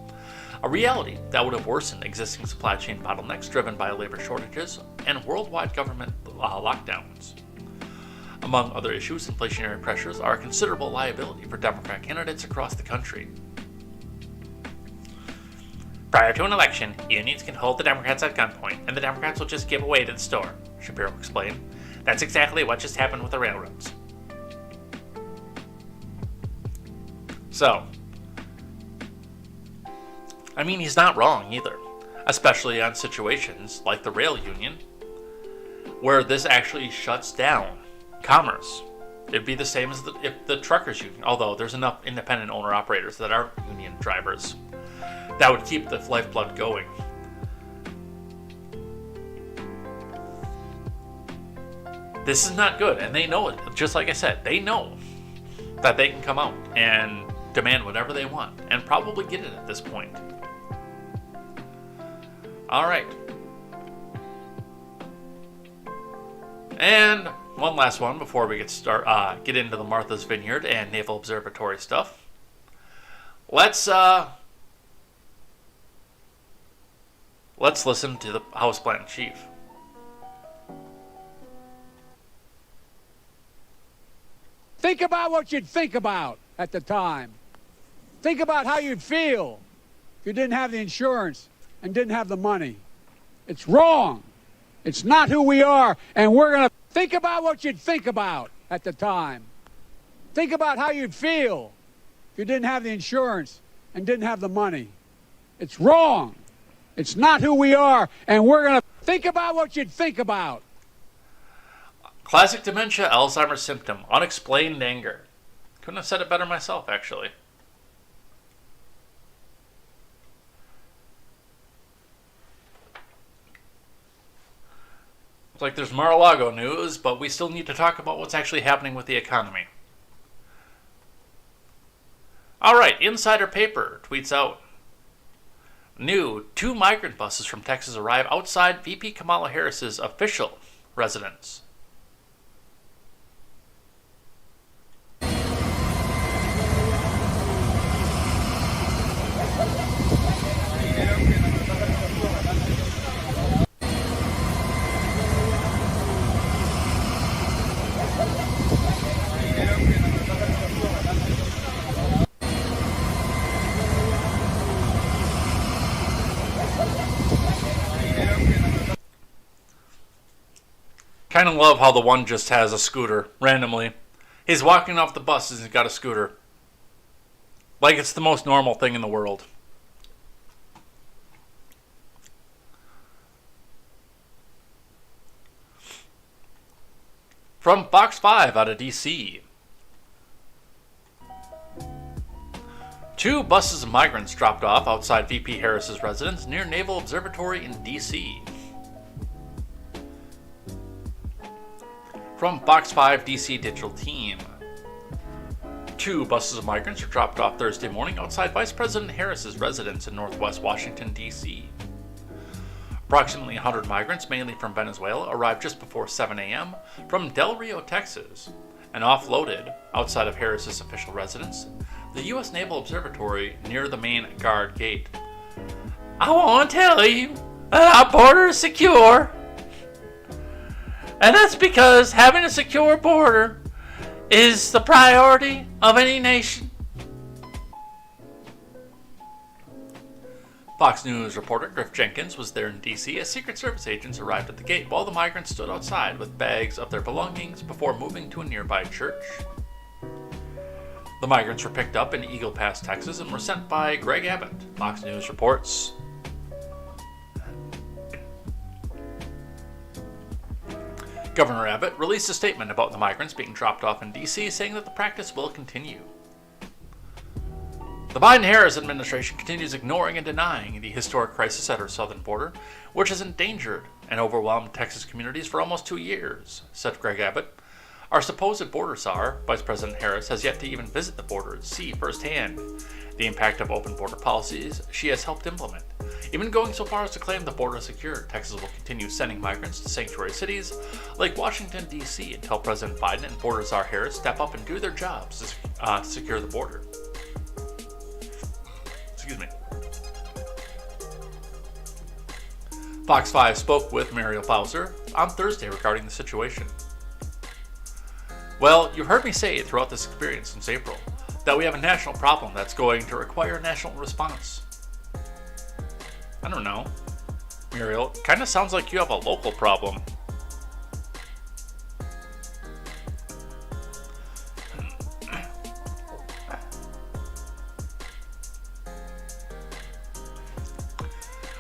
A reality that would have worsened existing supply chain bottlenecks driven by labor shortages and worldwide government lockdowns. Among other issues, inflationary pressures are a considerable liability for Democrat candidates across the country. Prior to an election, unions can hold the Democrats at gunpoint, and the Democrats will just give away to the store, Shapiro explained. That's exactly what just happened with the railroads. So, I mean, he's not wrong either, especially on situations like the rail union, where this actually shuts down commerce. It'd be the same as if the truckers union, although there's enough independent owner-operators that are union drivers that would keep the lifeblood going. This is not good, and they know it. Just like I said, they know that they can come out and demand whatever they want, and probably get it at this point. Alright. And one last one before we get into the Martha's Vineyard and Naval Observatory stuff. Let's listen to the House Plant Chief. Think about what you'd think about at the time. Think about how you'd feel if you didn't have the insurance and didn't have the money. It's wrong. It's not who we are, and we're going to think about what you'd think about at the time. Think about how you'd feel if you didn't have the insurance and didn't have the money. It's wrong. It's not who we are, and we're going to think about what you'd think about. Classic dementia, Alzheimer's symptom, unexplained anger. Couldn't have said it better myself, actually. It's like there's Mar-a-Lago news, but we still need to talk about what's actually happening with the economy. Alright, Insider Paper tweets out, new 2 migrant buses from Texas arrive outside VP Kamala Harris's official residence. Kind of love how the one just has a scooter, randomly. He's walking off the bus and he's got a scooter. Like it's the most normal thing in the world. From Fox 5 out of D.C. 2 buses of migrants dropped off outside VP Harris's residence near Naval Observatory in D.C. From Fox 5 DC Digital Team. 2 buses of migrants were dropped off Thursday morning outside Vice President Harris's residence in Northwest Washington, D.C. Approximately 100 migrants, mainly from Venezuela, arrived just before 7 a.m. from Del Rio, Texas, and offloaded outside of Harris's official residence, the U.S. Naval Observatory near the main guard gate. I want to tell you that our border is secure. And that's because having a secure border is the priority of any nation. Fox News reporter Griff Jenkins was there in D.C. as Secret Service agents arrived at the gate while the migrants stood outside with bags of their belongings before moving to a nearby church. The migrants were picked up in Eagle Pass, Texas, and were sent by Greg Abbott, Fox News reports. Governor Abbott released a statement about the migrants being dropped off in D.C., saying that the practice will continue. The Biden-Harris administration continues ignoring and denying the historic crisis at our southern border, which has endangered and overwhelmed Texas communities for almost 2 years, said Greg Abbott. Our supposed border czar, Vice President Harris, has yet to even visit the border to see firsthand the impact of open border policies she has helped implement. Even going so far as to claim the border is secure, Texas will continue sending migrants to sanctuary cities like Washington, D.C. until President Biden and border czar Harris step up and do their jobs to secure the border. Excuse me. Fox 5 spoke with Muriel Bowser on Thursday regarding the situation. Well, you've heard me say throughout this experience since April that we have a national problem that's going to require a national response. I don't know. Muriel, kind of sounds like you have a local problem.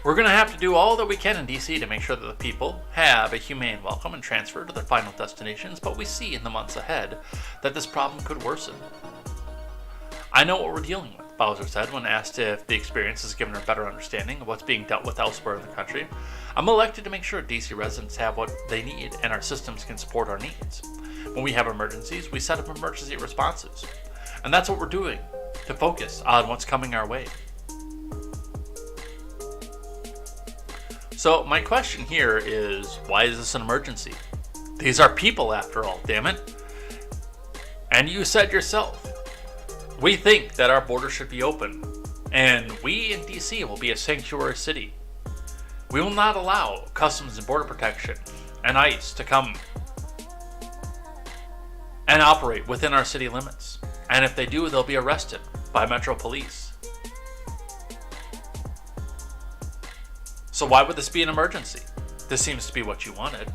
We're going to have to do all that we can in D.C. to make sure that the people have a humane welcome and transfer to their final destinations, but we see in the months ahead that this problem could worsen. I know what we're dealing with, Bowser said when asked if the experience has given her a better understanding of what's being dealt with elsewhere in the country. I'm elected to make sure D.C. residents have what they need and our systems can support our needs. When we have emergencies, we set up emergency responses. And that's what we're doing to focus on what's coming our way. So my question here is, why is this an emergency? These are people, after all, damn it. And you said yourself, we think that our border should be open, and we in DC will be a sanctuary city. We will not allow Customs and Border Protection and ICE to come and operate within our city limits. And if they do, they'll be arrested by Metro Police. So why would this be an emergency? This seems to be what you wanted.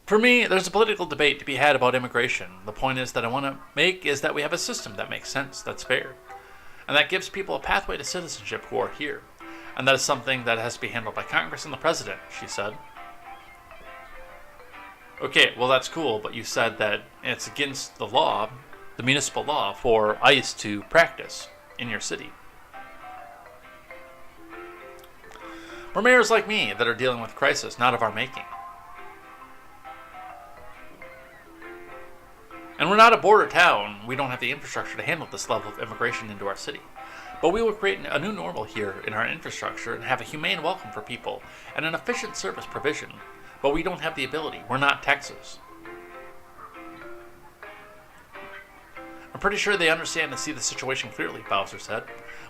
For me, there's a political debate to be had about immigration. The point is that I want to make is that we have a system that makes sense, that's fair, and that gives people a pathway to citizenship who are here. And that is something that has to be handled by Congress and the President, she said. Okay, well that's cool, but you said that it's against the law, the municipal law, for ICE to practice in your city. We're mayors like me that are dealing with crisis not of our making. And we're not a border town. We don't have the infrastructure to handle this level of immigration into our city. But we will create a new normal here in our infrastructure and have a humane welcome for people and an efficient service provision. But we don't have the ability. We're not Texas. I'm pretty sure they understand and see the situation clearly, Bowser said,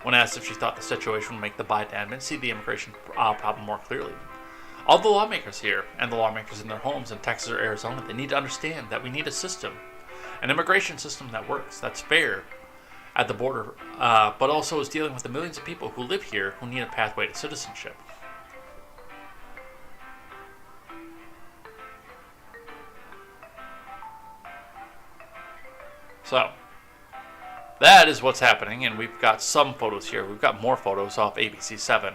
when asked if she thought the situation would make the Biden admin see the immigration problem more clearly. All the lawmakers here, and the lawmakers in their homes in Texas or Arizona, they need to understand that we need a system, an immigration system that works, that's fair at the border, but also is dealing with the millions of people who live here who need a pathway to citizenship. So, that is what's happening, and we've got some photos here. We've got more photos off ABC7.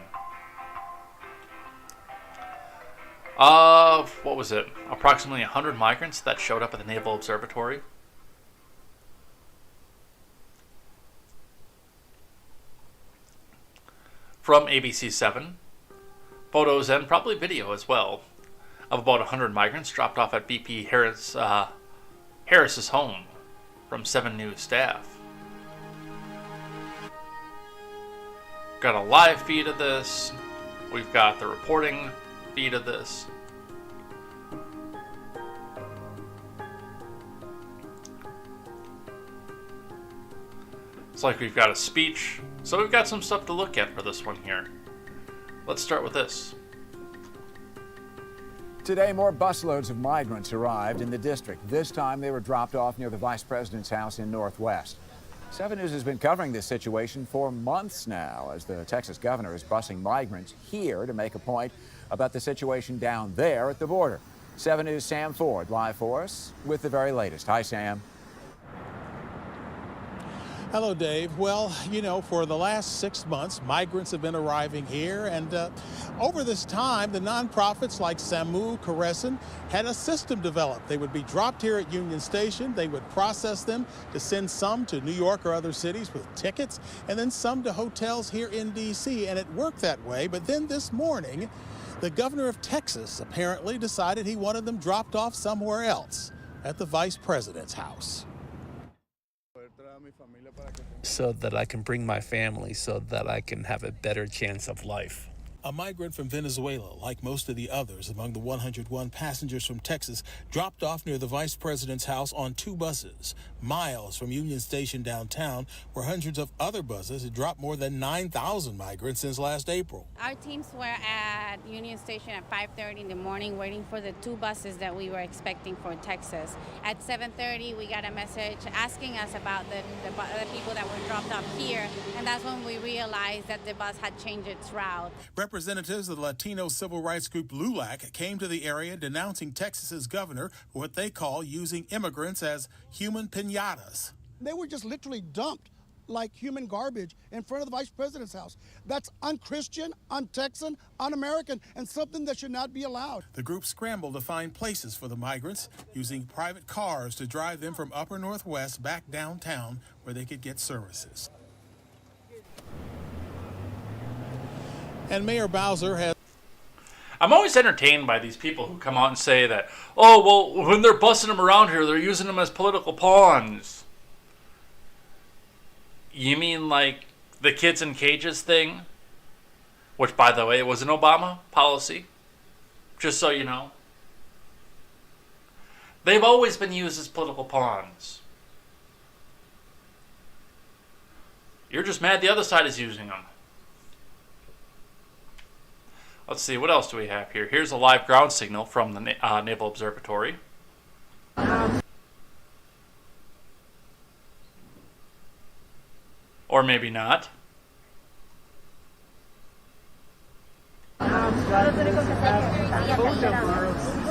Of, what was it? Approximately 100 migrants that showed up at the Naval Observatory. From ABC7. Photos and probably video as well of about 100 migrants dropped off at BP Harris's home from 7 News staff. Got a live feed of this. We've got the reporting feed of this. It's like we've got a speech. So we've got some stuff to look at for this one here. Let's start with this. Today, more busloads of migrants arrived in the district. This time, they were dropped off near the vice president's house in Northwest. 7 News has been covering this situation for months now, as the Texas governor is busing migrants here to make a point about the situation down there at the border. 7 News' Sam Ford live for us with the very latest. Hi, Sam. Hello, Dave. Well, you know, for the last 6 months, migrants have been arriving here, and over this time, the nonprofits like Samu Karesan had a system developed. They would be dropped here at Union Station. They would process them to send some to New York or other cities with tickets, and then some to hotels here in D.C., and it worked that way. But then this morning, the governor of Texas apparently decided he wanted them dropped off somewhere else, at the vice president's house. So that I can bring my family, so that I can have a better chance of life. A migrant from Venezuela, like most of the others among the 101 passengers from Texas, dropped off near the vice president's house on 2 buses, miles from Union Station downtown, where hundreds of other buses had dropped more than 9,000 migrants since last April. Our teams were at Union Station at 5:30 in the morning waiting for the 2 buses that we were expecting for Texas. At 7:30, we got a message asking us about the people that were dropped off here, and that's when we realized that the bus had changed its route. Representatives of the Latino civil rights group LULAC came to the area denouncing Texas's governor for what they call using immigrants as human piñatas. They were just literally dumped like human garbage in front of the vice president's house. That's un-Christian, un-Texan, un-American, and something that should not be allowed. The group scrambled to find places for the migrants, using private cars to drive them from upper Northwest back downtown where they could get services. And Mayor Bowser has... I'm always entertained by these people who come out and say that, oh, well, when they're busting them around here, they're using them as political pawns. You mean like the kids in cages thing? Which, by the way, was an Obama policy. Just so you know. They've always been used as political pawns. You're just mad the other side is using them. Let's see, what else do we have here? Here's a live ground signal from the Naval Observatory. Or maybe not.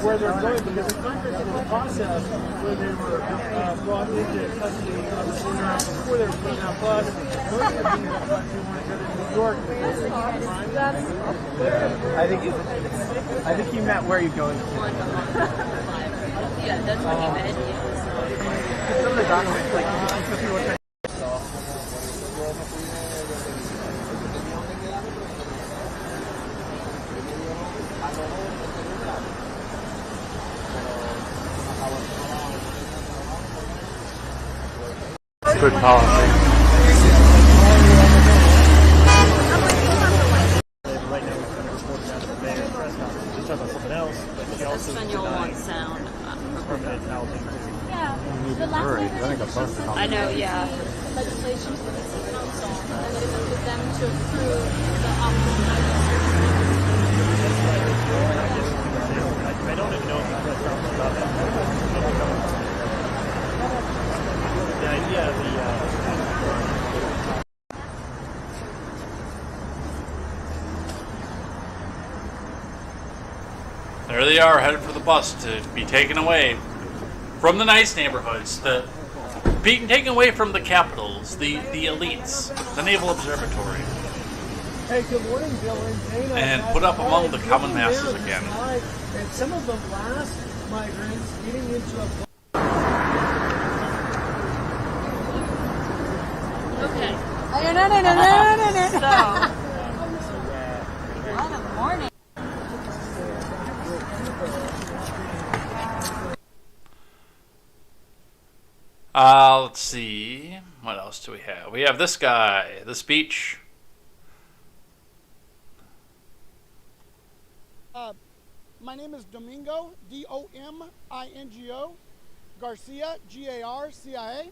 Where they're going, because the process where they were brought into custody before they were put out bus, most of the things that they want to go to New York. I think he meant where you're going to. Yeah, that's what he meant. Some of the documents, like some people are trying to Good policy. Espanol wants sound. Yeah. I know, yeah. Legislation for the city council, and it is with them to approve the option. I don't even know if the press conference about that. The idea of the There they are, headed for the bus to be taken away from the nice neighborhoods, being taken away from the capitals, the elites, the Naval Observatory, Hey, good morning, Bill and Dana. and put up among the common masses again. And some of the last migrants getting into a... Okay. So, What a morning. Let's see. What else do we have? We have this guy, the speech. My name is Domingo, D-O-M-I-N-G-O, Garcia, G-A-R-C-I-A,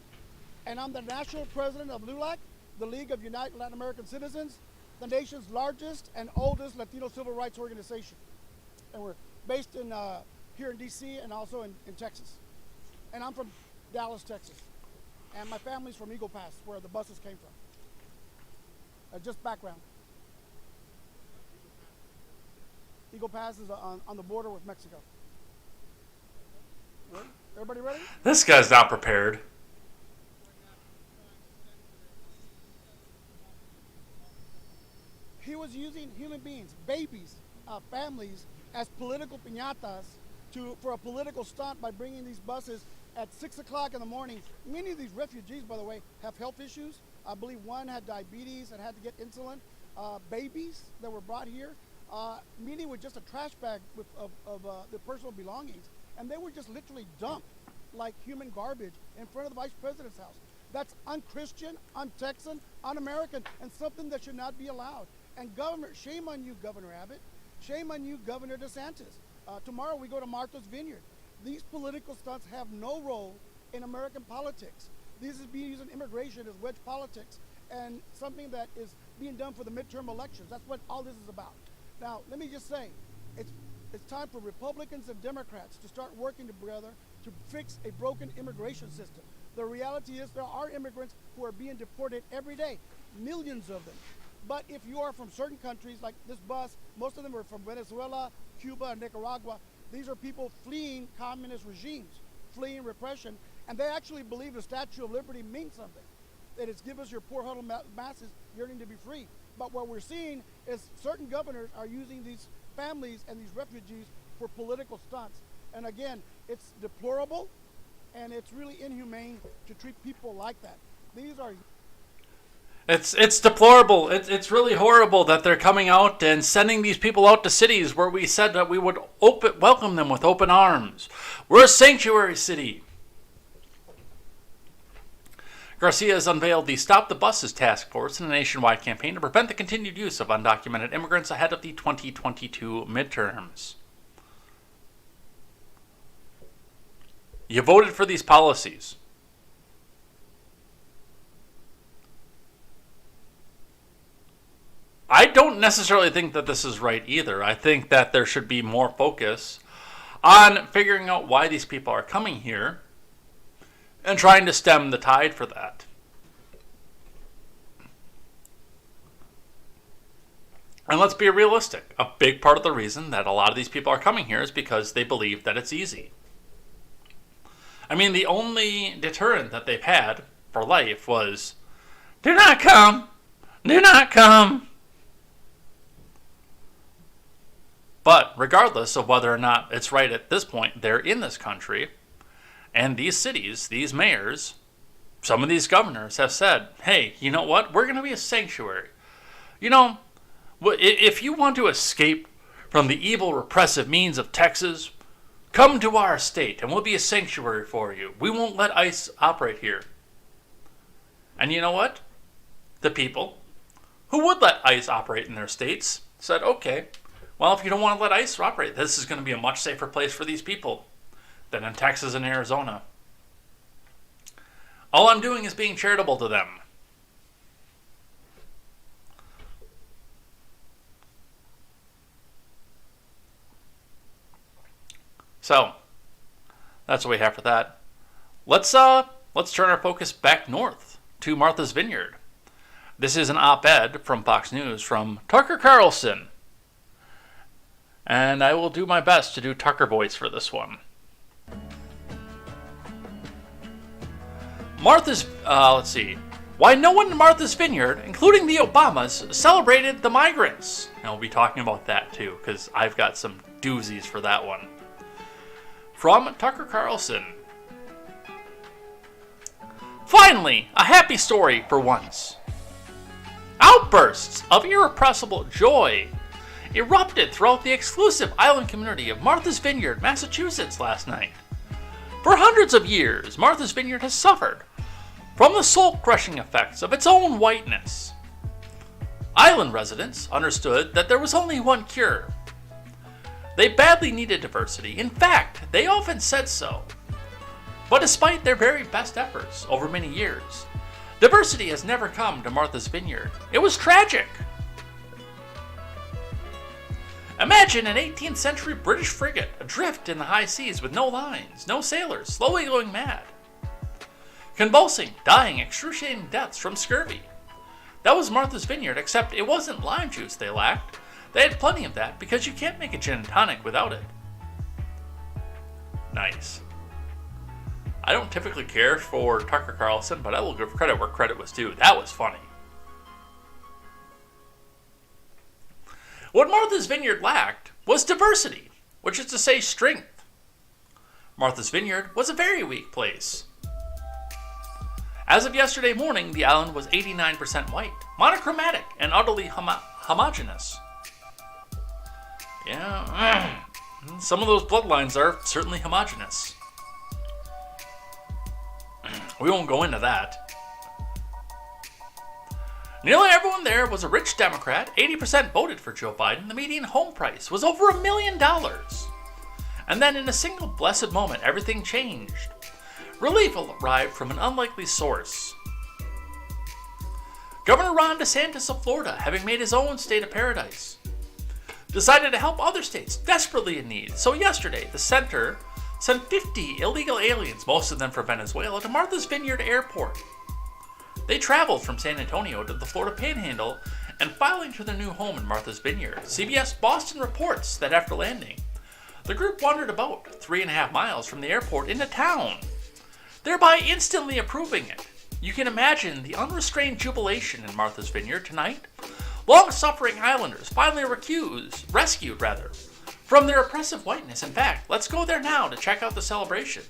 and I'm the national president of LULAC, the League of United Latin American Citizens, the nation's largest and oldest Latino civil rights organization. And we're based in here in D.C. and also in Texas. And I'm from Dallas, Texas. And my family's from Eagle Pass, where the buses came from. Just background. Eagle Pass is on the border with Mexico. Ready? Everybody ready? This guy's not prepared. He was using human beings, babies, families, as political piñatas for a political stunt by bringing these buses at 6 o'clock in the morning. Many of these refugees, by the way, have health issues. I believe one had diabetes and had to get insulin. Babies that were brought here, meeting with just a trash bag of their personal belongings. And they were just literally dumped like human garbage in front of the vice president's house. That's unchristian, un-Texan, un-American, and something that should not be allowed. And shame on you, Governor Abbott. Shame on you, Governor DeSantis. Tomorrow we go to Martha's Vineyard. These political stunts have no role in American politics. This is being used in immigration as wedge politics and something that is being done for the midterm elections. That's what all this is about. Now, let me just say, it's time for Republicans and Democrats to start working together to fix a broken immigration system. The reality is there are immigrants who are being deported every day, millions of them. But if you are from certain countries, like this bus, most of them are from Venezuela, Cuba, and Nicaragua. These are people fleeing communist regimes, fleeing repression, and they actually believe the Statue of Liberty means something. That it's give us your poor huddled masses yearning to be free. But what we're seeing is certain governors are using these families and these refugees for political stunts. And again, it's deplorable, and it's really inhumane to treat people like that. These are... It's deplorable. It's really horrible that they're coming out and sending these people out to cities where we said that we would welcome them with open arms. We're a sanctuary city. Garcia has unveiled the Stop the Buses task force in a nationwide campaign to prevent the continued use of undocumented immigrants ahead of the 2022 midterms. You voted for these policies. I don't necessarily think that this is right either. I think that there should be more focus on figuring out why these people are coming here and trying to stem the tide for that. And let's be realistic. A big part of the reason that a lot of these people are coming here is because they believe that it's easy. I mean, the only deterrent that they've had for life was, do not come, do not come. But regardless of whether or not it's right at this point, they're in this country, and these cities, these mayors, some of these governors have said, hey, you know what? We're going to be a sanctuary. You know, if you want to escape from the evil, repressive means of Texas, come to our state, and we'll be a sanctuary for you. We won't let ICE operate here. And you know what? The people who would let ICE operate in their states said, okay, well, if you don't want to let ICE operate, this is going to be a much safer place for these people than in Texas and Arizona. All I'm doing is being charitable to them. So, that's what we have for that. Let's turn our focus back north to Martha's Vineyard. This is an op-ed from Fox News from Tucker Carlson. And I will do my best to do Tucker voice for this one. Let's see. Why no one in Martha's Vineyard, including the Obamas, celebrated the migrants. And we'll be talking about that too, because I've got some doozies for that one. From Tucker Carlson. Finally, a happy story for once. Outbursts of irrepressible joy erupted throughout the exclusive island community of Martha's Vineyard, Massachusetts last night. For hundreds of years, Martha's Vineyard has suffered from the soul-crushing effects of its own whiteness. Island residents understood that there was only one cure. They badly needed diversity. In fact, they often said so. But despite their very best efforts over many years, diversity has never come to Martha's Vineyard. It was tragic. Imagine an 18th century British frigate adrift in the high seas with no lines, no sailors, slowly going mad. Convulsing, dying, excruciating deaths from scurvy. That was Martha's Vineyard, except it wasn't lime juice they lacked. They had plenty of that because you can't make a gin and tonic without it. Nice. I don't typically care for Tucker Carlson, but I will give credit where credit was due. That was funny. What Martha's Vineyard lacked was diversity, which is to say strength. Martha's Vineyard was a very weak place. As of yesterday morning, the island was 89% white, monochromatic, and utterly homogeneous. Yeah, some of those bloodlines are certainly homogeneous. We won't go into that. Nearly everyone there was a rich Democrat. 80% voted for Joe Biden. The median home price was over $1 million. And then in a single blessed moment, everything changed. Relief arrived from an unlikely source. Governor Ron DeSantis of Florida, having made his own state of paradise, decided to help other states desperately in need. So yesterday, the center sent 50 illegal aliens, most of them from Venezuela, to Martha's Vineyard Airport. They traveled from San Antonio to the Florida Panhandle and filing to their new home in Martha's Vineyard. CBS Boston reports that after landing, the group wandered about 3.5 miles from the airport into town, thereby instantly approving it. You can imagine the unrestrained jubilation in Martha's Vineyard tonight. Long-suffering islanders finally rescued from their oppressive whiteness. In fact, let's go there now to check out the celebrations.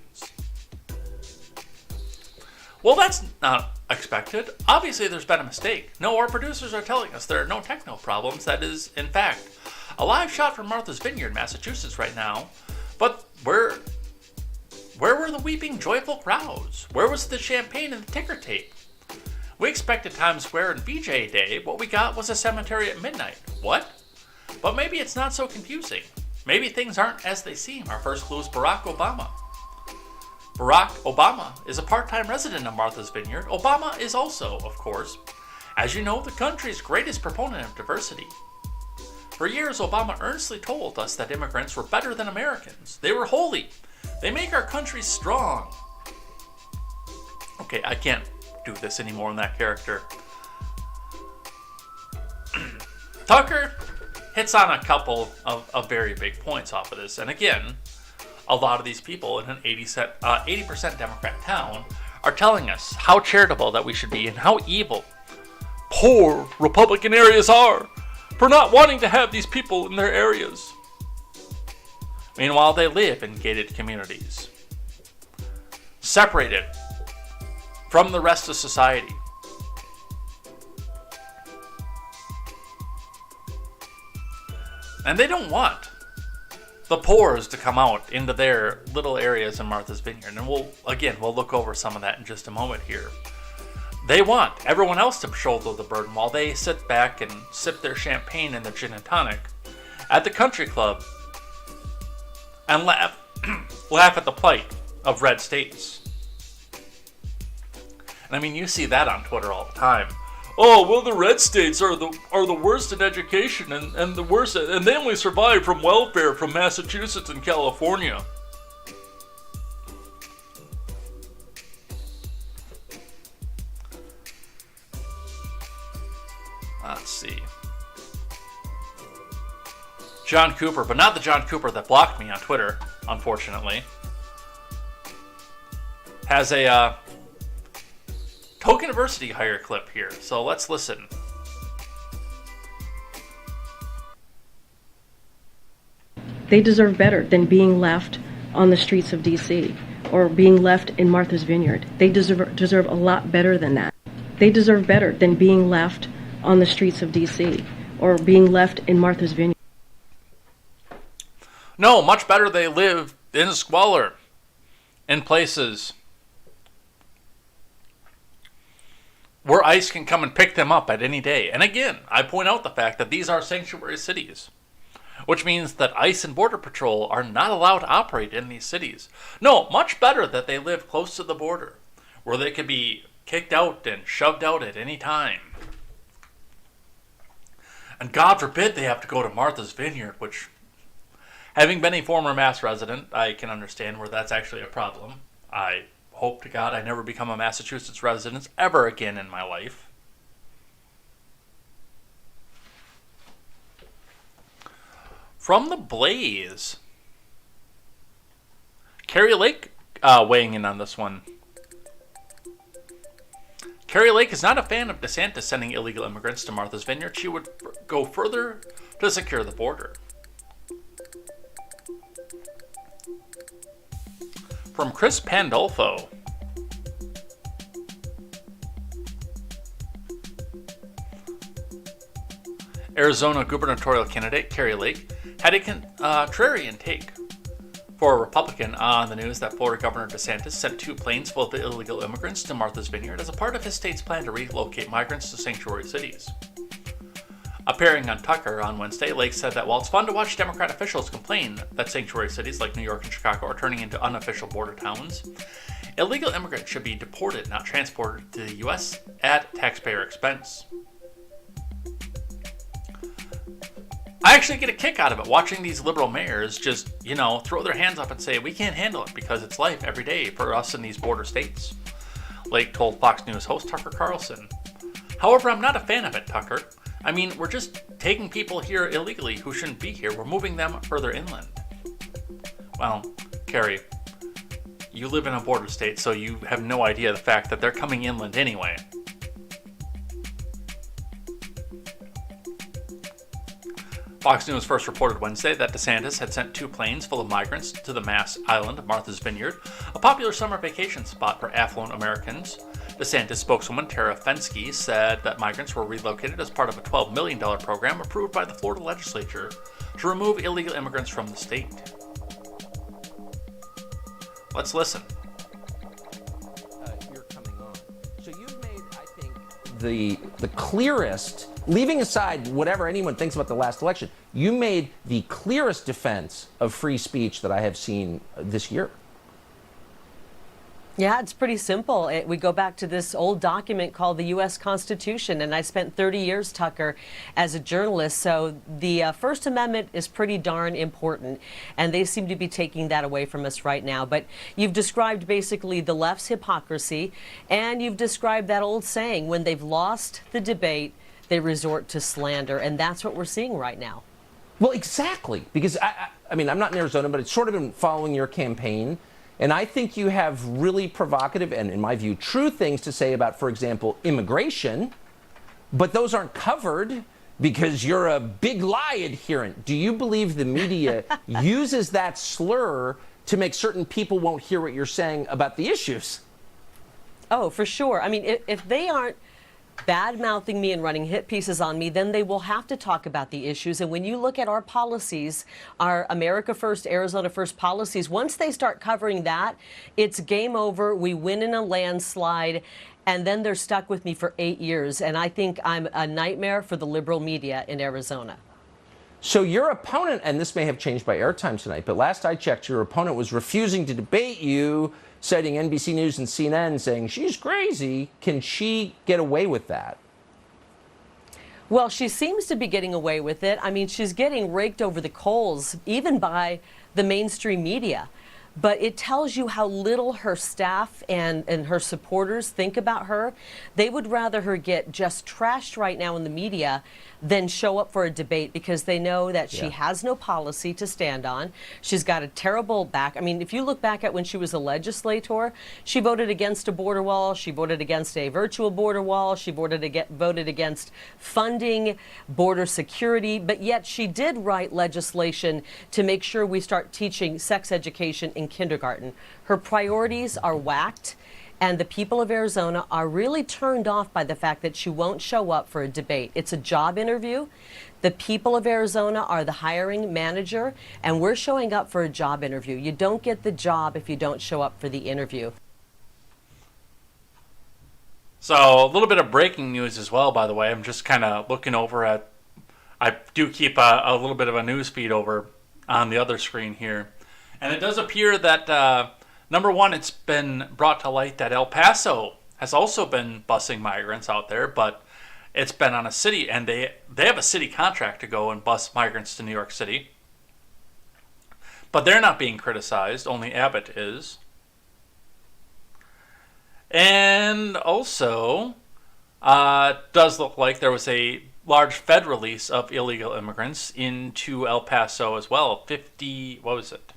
Well, that's not expected? Obviously, there's been a mistake. No, our producers are telling us there are no techno problems. That is, in fact, a live shot from Martha's Vineyard, Massachusetts right now. But where were the weeping, joyful crowds? Where was the champagne and the ticker tape? We expected Times Square and VJ Day. What we got was a cemetery at midnight. What? But maybe it's not so confusing. Maybe things aren't as they seem. Our first clue is Barack Obama. Barack Obama is a part-time resident of Martha's Vineyard. Obama is also, of course, as you know, the country's greatest proponent of diversity. For years, Obama earnestly told us that immigrants were better than Americans. They were holy. They make our country strong. Okay, I can't do this anymore in that character. Tucker hits on a couple of very big points off of this. And again, a lot of these people in an 80% Democrat town are telling us how charitable that we should be and how evil poor Republican areas are for not wanting to have these people in their areas. Meanwhile, they live in gated communities, separated from the rest of society. And they don't want the poors to come out into their little areas in Martha's Vineyard. And we'll look over some of that in just a moment here. They want everyone else to shoulder the burden while they sit back and sip their champagne and their gin and tonic at the country club and laugh at the plight of red states. And I mean, you see that on Twitter all the time. Oh, well, the red states are the worst in education and the worst, and they only survive from welfare from Massachusetts and California. Let's see. John Cooper, but not the John Cooper that blocked me on Twitter, unfortunately, has a Token University hire clip here. So let's listen. They deserve better than being left on the streets of D.C. or being left in Martha's Vineyard. They deserve a lot better than that. They deserve better than being left on the streets of D.C. or being left in Martha's Vineyard. No, much better they live in squalor, in places where ICE can come and pick them up at any day. And again, I point out the fact that these are sanctuary cities, which means that ICE and Border Patrol are not allowed to operate in these cities. No, much better that they live close to the border, where they could be kicked out and shoved out at any time. And God forbid they have to go to Martha's Vineyard, which, having been a former Mass resident, I can understand where that's actually a problem. I hope to God I never become a Massachusetts resident ever again in my life. From the Blaze, Carrie Lake weighing in on this one. Carrie Lake is not a fan of DeSantis sending illegal immigrants to Martha's Vineyard. She would go further to secure the border. From Chris Pandolfo. Arizona gubernatorial candidate Carrie Lake had a contrarian take for a Republican on the news that Florida Governor DeSantis sent 2 planes full of illegal immigrants to Martha's Vineyard as a part of his state's plan to relocate migrants to sanctuary cities. Appearing on Tucker on Wednesday, Lake said that while it's fun to watch Democrat officials complain that sanctuary cities like New York and Chicago are turning into unofficial border towns, illegal immigrants should be deported, not transported to the U.S. at taxpayer expense. I actually get a kick out of it, watching these liberal mayors just, throw their hands up and say, we can't handle it because it's life every day for us in these border states, Lake told Fox News host Tucker Carlson. However, I'm not a fan of it, Tucker. I mean, we're just taking people here illegally who shouldn't be here. We're moving them further inland. Well, Carrie, you live in a border state, so you have no idea the fact that they're coming inland anyway. Fox News first reported Wednesday that DeSantis had sent 2 planes full of migrants to the Mass Island of Martha's Vineyard, a popular summer vacation spot for affluent Americans. DeSantis spokeswoman Tara Fensky said that migrants were relocated as part of a $12 million program approved by the Florida legislature to remove illegal immigrants from the state. Let's listen. You're coming on. So you've made, I think, the clearest, leaving aside whatever anyone thinks about the last election, you made the clearest defense of free speech that I have seen this year. Yeah, it's pretty simple. We go back to this old document called the U.S. Constitution, and I spent 30 years, Tucker, as a journalist, so the First Amendment is pretty darn important, and they seem to be taking that away from us right now. But you've described basically the left's hypocrisy, and you've described that old saying, when they've lost the debate, they resort to slander, and that's what we're seeing right now. Well, exactly, because I mean, I'm not in Arizona, but it's sort of been following your campaign. And I think you have really provocative and, in my view, true things to say about, for example, immigration. But those aren't covered because you're a big lie adherent. Do you believe the media uses that slur to make certain people won't hear what you're saying about the issues? Oh, for sure. I mean, if they aren't bad-mouthing me and running hit pieces on me, then they will have to talk about the issues. And when you look at our policies, our America First, Arizona First policies, once they start covering that, it's game over. We win in a landslide, and then they're stuck with me for 8 years. And I think I'm a nightmare for the liberal media in Arizona. So your opponent, and this may have changed by airtime tonight, but last I checked, your opponent was refusing to debate you, citing NBC News and CNN, saying she's crazy. Can she get away with that? Well, she seems to be getting away with it. I mean, she's getting raked over the coals, even by the mainstream media. But it tells you how little her staff and her supporters think about her. They would rather her get just trashed right now in the media than show up for a debate, because they know that she has no policy to stand on. She's got a terrible back. I mean, if you look back at when she was a legislator, she voted against a border wall. She voted against a virtual border wall. She voted against funding border security. But yet she did write legislation to make sure we start teaching sex education in kindergarten. Her priorities are whacked. And the people of Arizona are really turned off by the fact that she won't show up for a debate. It's a job interview. The people of Arizona are the hiring manager, and we're showing up for a job interview. You don't get the job if you don't show up for the interview. So a little bit of breaking news as well, by the way. I'm just kind of looking over at, I do keep a little bit of a news feed over on the other screen here. And it does appear that number one, it's been brought to light that El Paso has also been busing migrants out there, but it's been on a city, and they have a city contract to go and bus migrants to New York City. But they're not being criticized, only Abbott is. And also, does look like there was a large Fed release of illegal immigrants into El Paso as well. 50, what was it?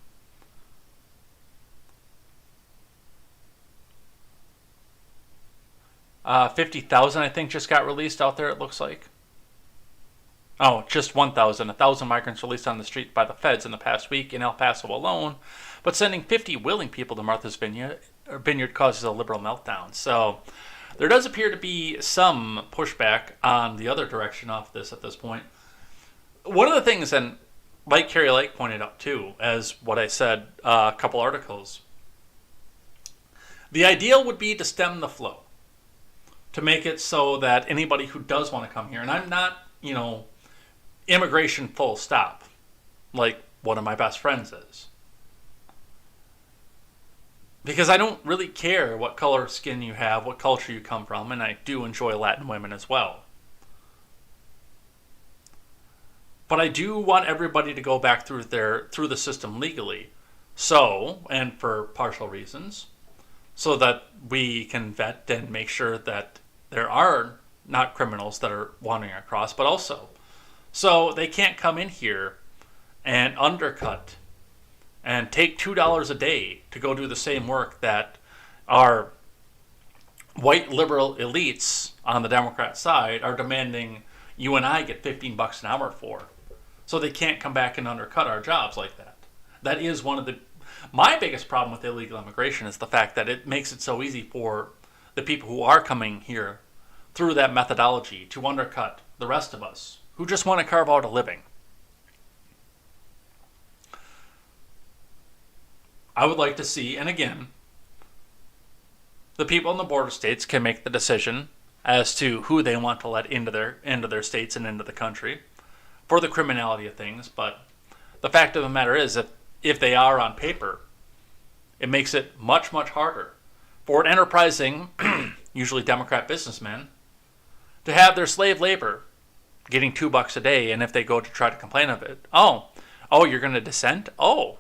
50,000, I think, just got released out there, it looks like. Oh, just 1,000. 1,000 migrants released on the street by the feds in the past week in El Paso alone. But sending 50 willing people to Martha's Vineyard causes a liberal meltdown. So there does appear to be some pushback on the other direction off this at this point. One of the things, and like Carrie Lake pointed out too, as what I said a couple articles, the ideal would be to stem the flow, to make it so that anybody who does want to come here, and I'm not, immigration full stop, like one of my best friends is. Because I don't really care what color of skin you have, what culture you come from, and I do enjoy Latin women as well. But I do want everybody to go back through the system legally. So, and for partial reasons, so that we can vet and make sure that there are not criminals that are wandering across, but also so they can't come in here and undercut and take $2 a day to go do the same work that our white liberal elites on the Democrat side are demanding you and I get $15 an hour for. So they can't come back and undercut our jobs like that. That is one of my biggest problem with illegal immigration is the fact that it makes it so easy for the people who are coming here through that methodology to undercut the rest of us who just want to carve out a living. I would like to see, and again, the people in the border states can make the decision as to who they want to let into their states and into the country for the criminality of things. But the fact of the matter is that if they are on paper, it makes it much, much harder for an enterprising, usually Democrat businessman, to have their slave labor getting $2 a day, and if they go to try to complain of it, oh, you're going to dissent? Oh,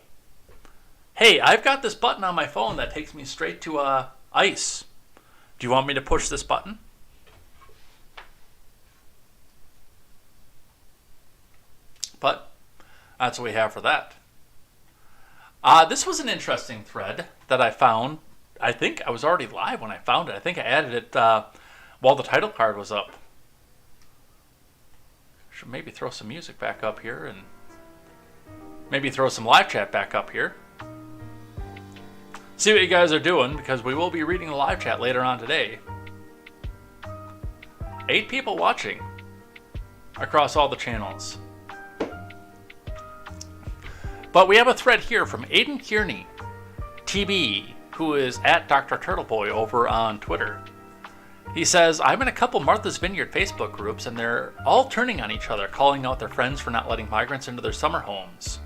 hey, I've got this button on my phone that takes me straight to ICE. Do you want me to push this button? But that's what we have for that. This was an interesting thread that I found. I think I was already live when I found it. I think I added it while the title card was up. Should maybe throw some music back up here and maybe throw some live chat back up here. See what you guys are doing, because we will be reading the live chat later on today. 8 people watching across all the channels. But we have a thread here from Aiden Kearney, TB, who is at Dr. Turtleboy over on Twitter. He says, I'm in a couple Martha's Vineyard Facebook groups, and they're all turning on each other, calling out their friends for not letting migrants into their summer homes.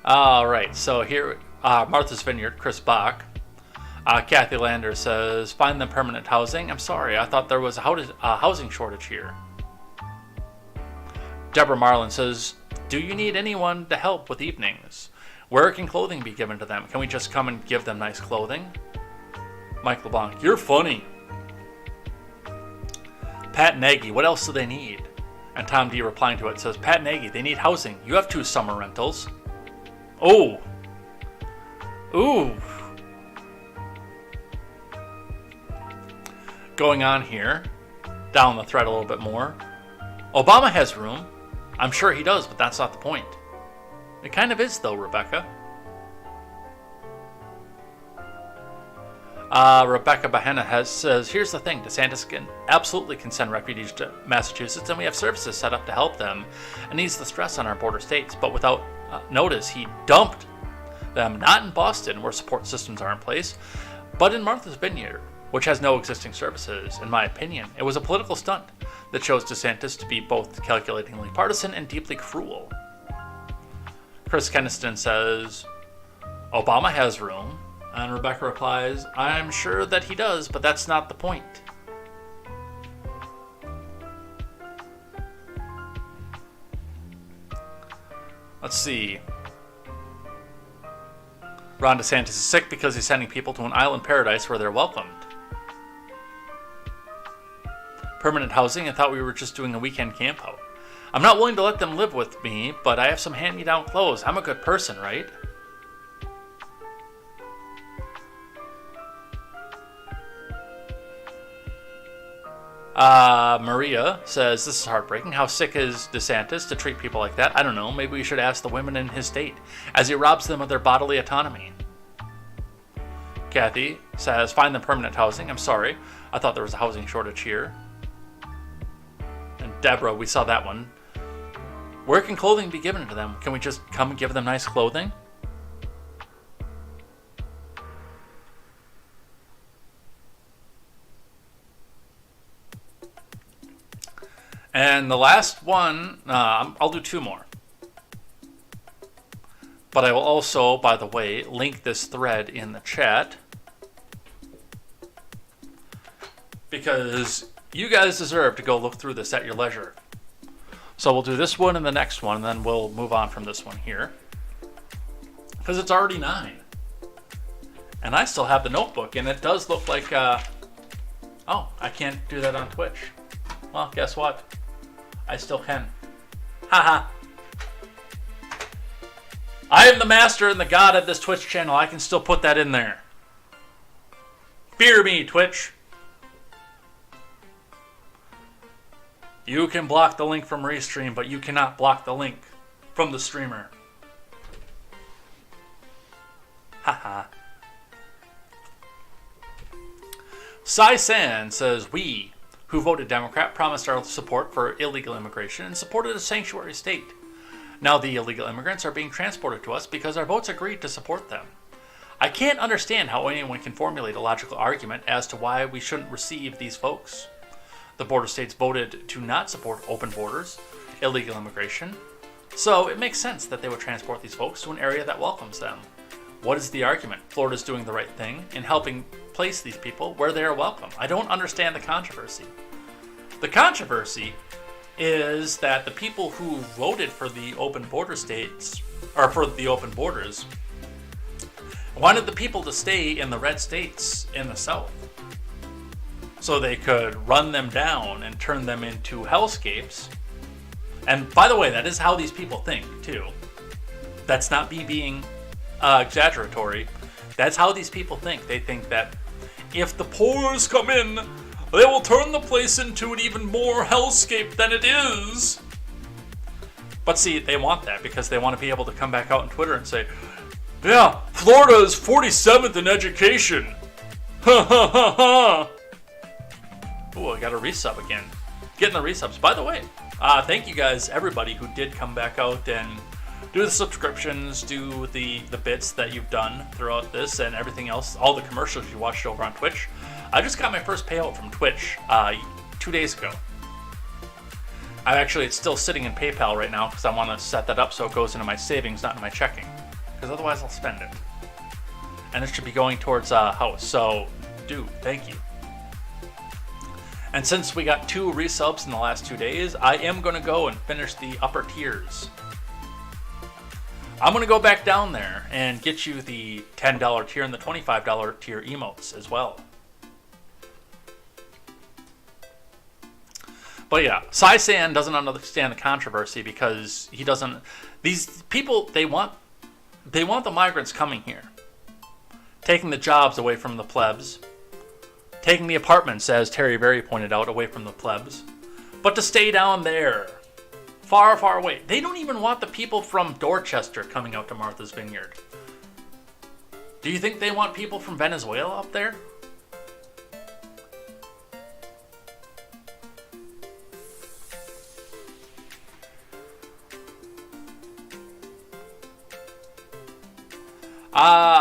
All right, so here, Martha's Vineyard, Chris Bach. Kathy Lander says, find them permanent housing. I'm sorry, I thought there was a housing shortage here. Deborah Marlin says, do you need anyone to help with evenings? Where can clothing be given to them? Can we just come and give them nice clothing? Mike LeBlanc, you're funny. Pat Nagy, what else do they need? And Tom D replying to it says, Pat Nagy, they need housing. You have 2 summer rentals. Oh. Ooh. Going on here, down the thread a little bit more. Obama has room. I'm sure he does, but that's not the point. It kind of is, though, Rebecca. Rebecca Bahena says, here's the thing. DeSantis absolutely can send refugees to Massachusetts, and we have services set up to help them and ease the stress on our border states. But without notice, he dumped them, not in Boston, where support systems are in place, but in Martha's Vineyard, which has no existing services. In my opinion, it was a political stunt that shows DeSantis to be both calculatingly partisan and deeply cruel. Chris Keniston says, Obama has room. And Rebecca replies, I'm sure that he does, but that's not the point. Let's see. Ron DeSantis is sick because he's sending people to an island paradise where they're welcomed. Permanent housing, I thought we were just doing a weekend camp out. I'm not willing to let them live with me, but I have some hand-me-down clothes. I'm a good person, right? Maria says, this is heartbreaking. How sick is DeSantis to treat people like that? I don't know. Maybe we should ask the women in his state, as he robs them of their bodily autonomy. Kathy says, find them permanent housing. I'm sorry. I thought there was a housing shortage here. And Deborah, we saw that one. Where can clothing be given to them? Can we just come and give them nice clothing? And the last one, I'll do 2 more. But I will also, by the way, link this thread in the chat, because you guys deserve to go look through this at your leisure. So we'll do this one and the next one, and then we'll move on from this one here, because it's already 9. And I still have the notebook, and it does look like, oh, I can't do that on Twitch. Well, guess what? I still can. Haha. I am the master and the god of this Twitch channel. I can still put that in there. Fear me, Twitch. You can block the link from Restream, but you cannot block the link from the streamer. Haha. Sai San says, we, who voted Democrat, promised our support for illegal immigration and supported a sanctuary state. Now the illegal immigrants are being transported to us because our votes agreed to support them. I can't understand how anyone can formulate a logical argument as to why we shouldn't receive these folks. The border states voted to not support open borders, illegal immigration, so it makes sense that they would transport these folks to an area that welcomes them. What is the argument? Florida's doing the right thing in helping place these people where they are welcome. I don't understand the controversy. The controversy is that the people who voted for the open border states, or for the open borders, wanted the people to stay in the red states in the South so they could run them down and turn them into hellscapes. And by the way, that is how these people think too. That's not me being exaggeratory. That's how these people think. They think that if the Poors come in, they will turn the place into an even more hellscape than it is. But see, they want that because they want to be able to come back out on Twitter and say, yeah, Florida is 47th in education. Ha ha ha ha. Ooh, I got a resub again. Getting the resubs. By the way, thank you guys, everybody who did come back out and do the subscriptions, do the bits that you've done throughout this and everything else, all the commercials you watched over on Twitch. I just got my first payout from Twitch 2 days ago. It's still sitting in PayPal right now because I want to set that up so it goes into my savings, not in my checking. Because otherwise I'll spend it. And it should be going towards a house. So, thank you. And since we got 2 resubs in the last 2 days, I am going to go and finish the upper tiers. I'm going to go back down there and get you the $10 tier and the $25 tier emotes as well. But yeah, Sai San doesn't understand the controversy because he doesn't... These people, they want the migrants coming here. Taking the jobs away from the plebs. Taking the apartments, as Terry Berry pointed out, away from the plebs. But to stay down there. Far, far away. They don't even want the people from Dorchester coming out to Martha's Vineyard. Do you think they want people from Venezuela up there?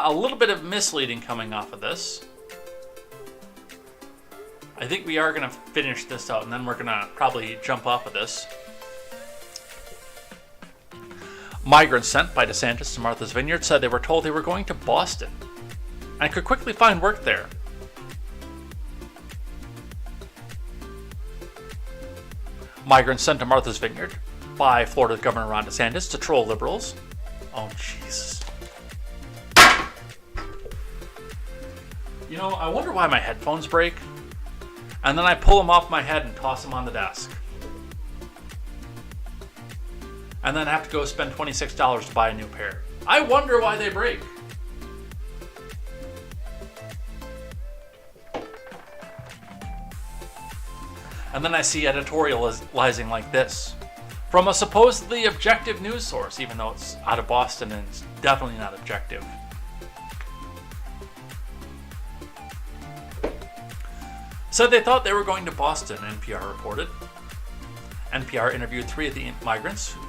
A little bit of misleading coming off of this. I think we are going to finish this out, and then we're going to probably jump off of this. Migrants sent by DeSantis to Martha's Vineyard said they were told they were going to Boston and could quickly find work there. Migrants sent to Martha's Vineyard by Florida Governor Ron DeSantis to troll liberals. Oh, Jesus. You know, I wonder why my headphones break. And then I pull them off my head and toss them on the desk. And then I have to go spend $26 to buy a new pair. I wonder why they break. And then I see editorializing like this from a supposedly objective news source, even though it's out of Boston and it's definitely not objective. Said they thought they were going to Boston, NPR reported. NPR interviewed 3 of the migrants who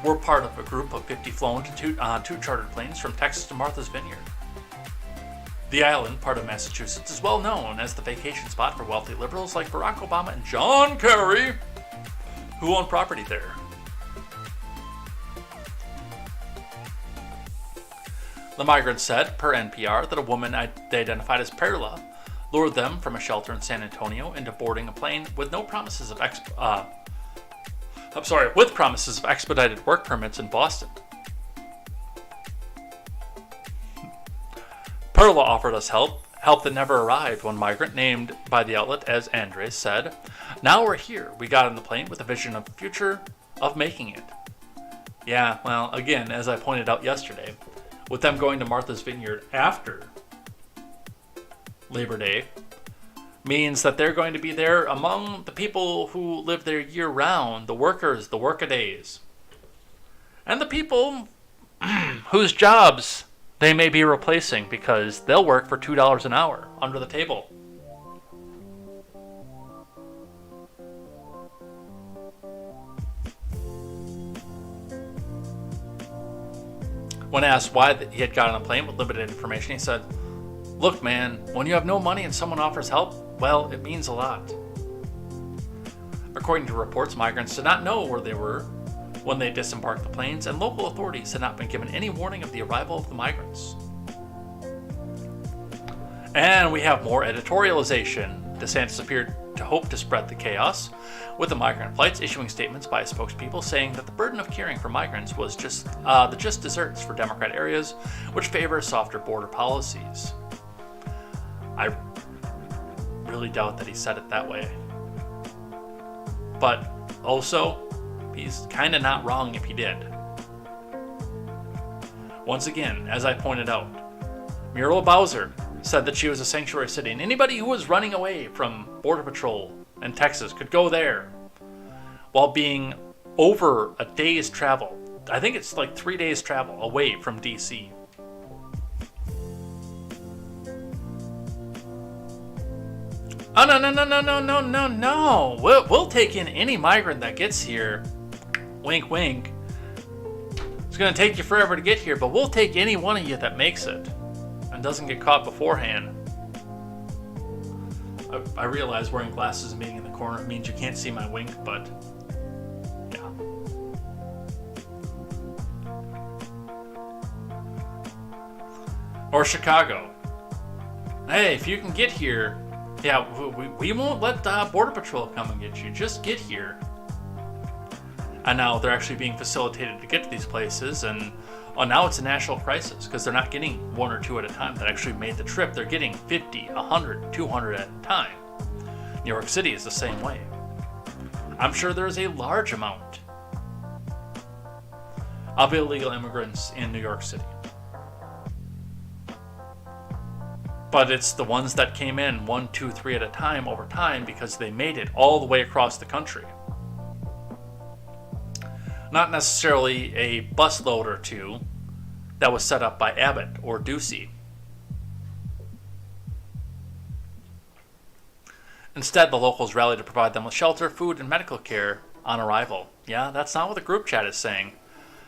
were part of a group of 50 flown to 2 chartered planes from Texas to Martha's Vineyard. The island, part of Massachusetts, is well known as the vacation spot for wealthy liberals like Barack Obama and John Kerry, who own property there. The migrants said, per NPR, that a woman they identified as Perla lured them from a shelter in San Antonio into boarding a plane with promises of expedited work permits in Boston. Perla offered us help that never arrived, one migrant named by the outlet as Andres said. Now we're here. We got on the plane with a vision of the future of making it. Yeah, well, again, as I pointed out yesterday, with them going to Martha's Vineyard after Labor Day, means that they're going to be there among the people who live there year-round, the workers, the workadays, and the people whose jobs they may be replacing because they'll work for $2 an hour under the table. When asked why he had got on a plane with limited information, he said, "Look, man, when you have no money and someone offers help, well, it means a lot." According to reports, migrants did not know where they were when they disembarked the planes, and local authorities had not been given any warning of the arrival of the migrants. And we have more editorialization. DeSantis appeared to hope to spread the chaos, with the migrant flights issuing statements by spokespeople saying that the burden of caring for migrants was just desserts for Democrat areas, which favor softer border policies. I really doubt that he said it that way. But also, he's kind of not wrong if he did. Once again, as I pointed out, Muriel Bowser said that she was a sanctuary city, and anybody who was running away from Border Patrol in Texas could go there while being over a day's travel. I think it's like 3 days travel away from DC. Oh, no. We'll take in any migrant that gets here. Wink, wink. It's going to take you forever to get here, but we'll take any one of you that makes it and doesn't get caught beforehand. I realize wearing glasses and being in the corner means you can't see my wink, but yeah. Or Chicago. Hey, if you can get here, yeah, we won't let Border Patrol come and get you. Just get here. And now they're actually being facilitated to get to these places, and now it's a national crisis because they're not getting one or two at a time that actually made the trip. They're getting 50, 100, 200 at a time. New York City is the same way. I'm sure there's a large amount of illegal immigrants in New York City. But it's the ones that came in 1, 2, 3 at a time over time because they made it all the way across the country. Not necessarily a busload or two that was set up by Abbott or Ducey. Instead, the locals rallied to provide them with shelter, food, and medical care on arrival. Yeah, that's not what the group chat is saying.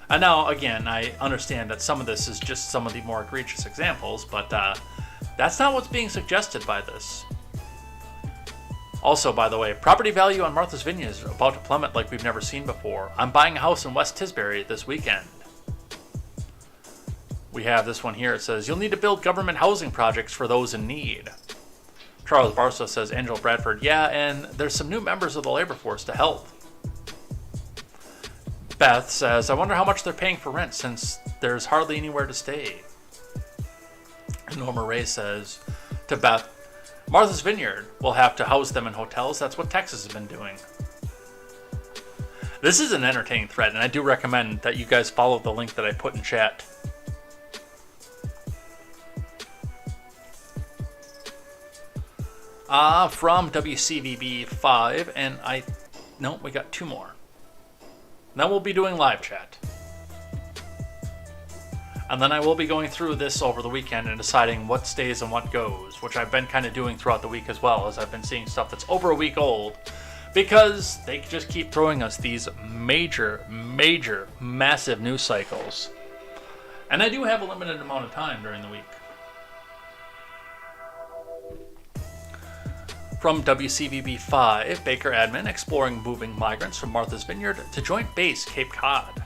And now, again, I understand that some of this is just some of the more egregious examples, but that's not what's being suggested by this. Also, by the way, property value on Martha's Vineyard is about to plummet like we've never seen before. I'm buying a house in West Tisbury this weekend. We have this one here. It says, "You'll need to build government housing projects for those in need." Charles Barstow says, "Angela Bradford, yeah, and there's some new members of the labor force to help." Beth says, "I wonder how much they're paying for rent since there's hardly anywhere to stay." And Norma Ray says to Beth, "Martha's Vineyard will have to house them in hotels. That's what Texas has been doing." This is an entertaining thread, and I do recommend that you guys follow the link that I put in chat. From WCVB5, and no, we got 2 more. Then we'll be doing live chat. And then I will be going through this over the weekend and deciding what stays and what goes, which I've been kind of doing throughout the week as well, as I've been seeing stuff that's over a week old, because they just keep throwing us these major, massive news cycles. And I do have a limited amount of time during the week. From WCVB5, Baker admin exploring moving migrants from Martha's Vineyard to Joint Base Cape Cod.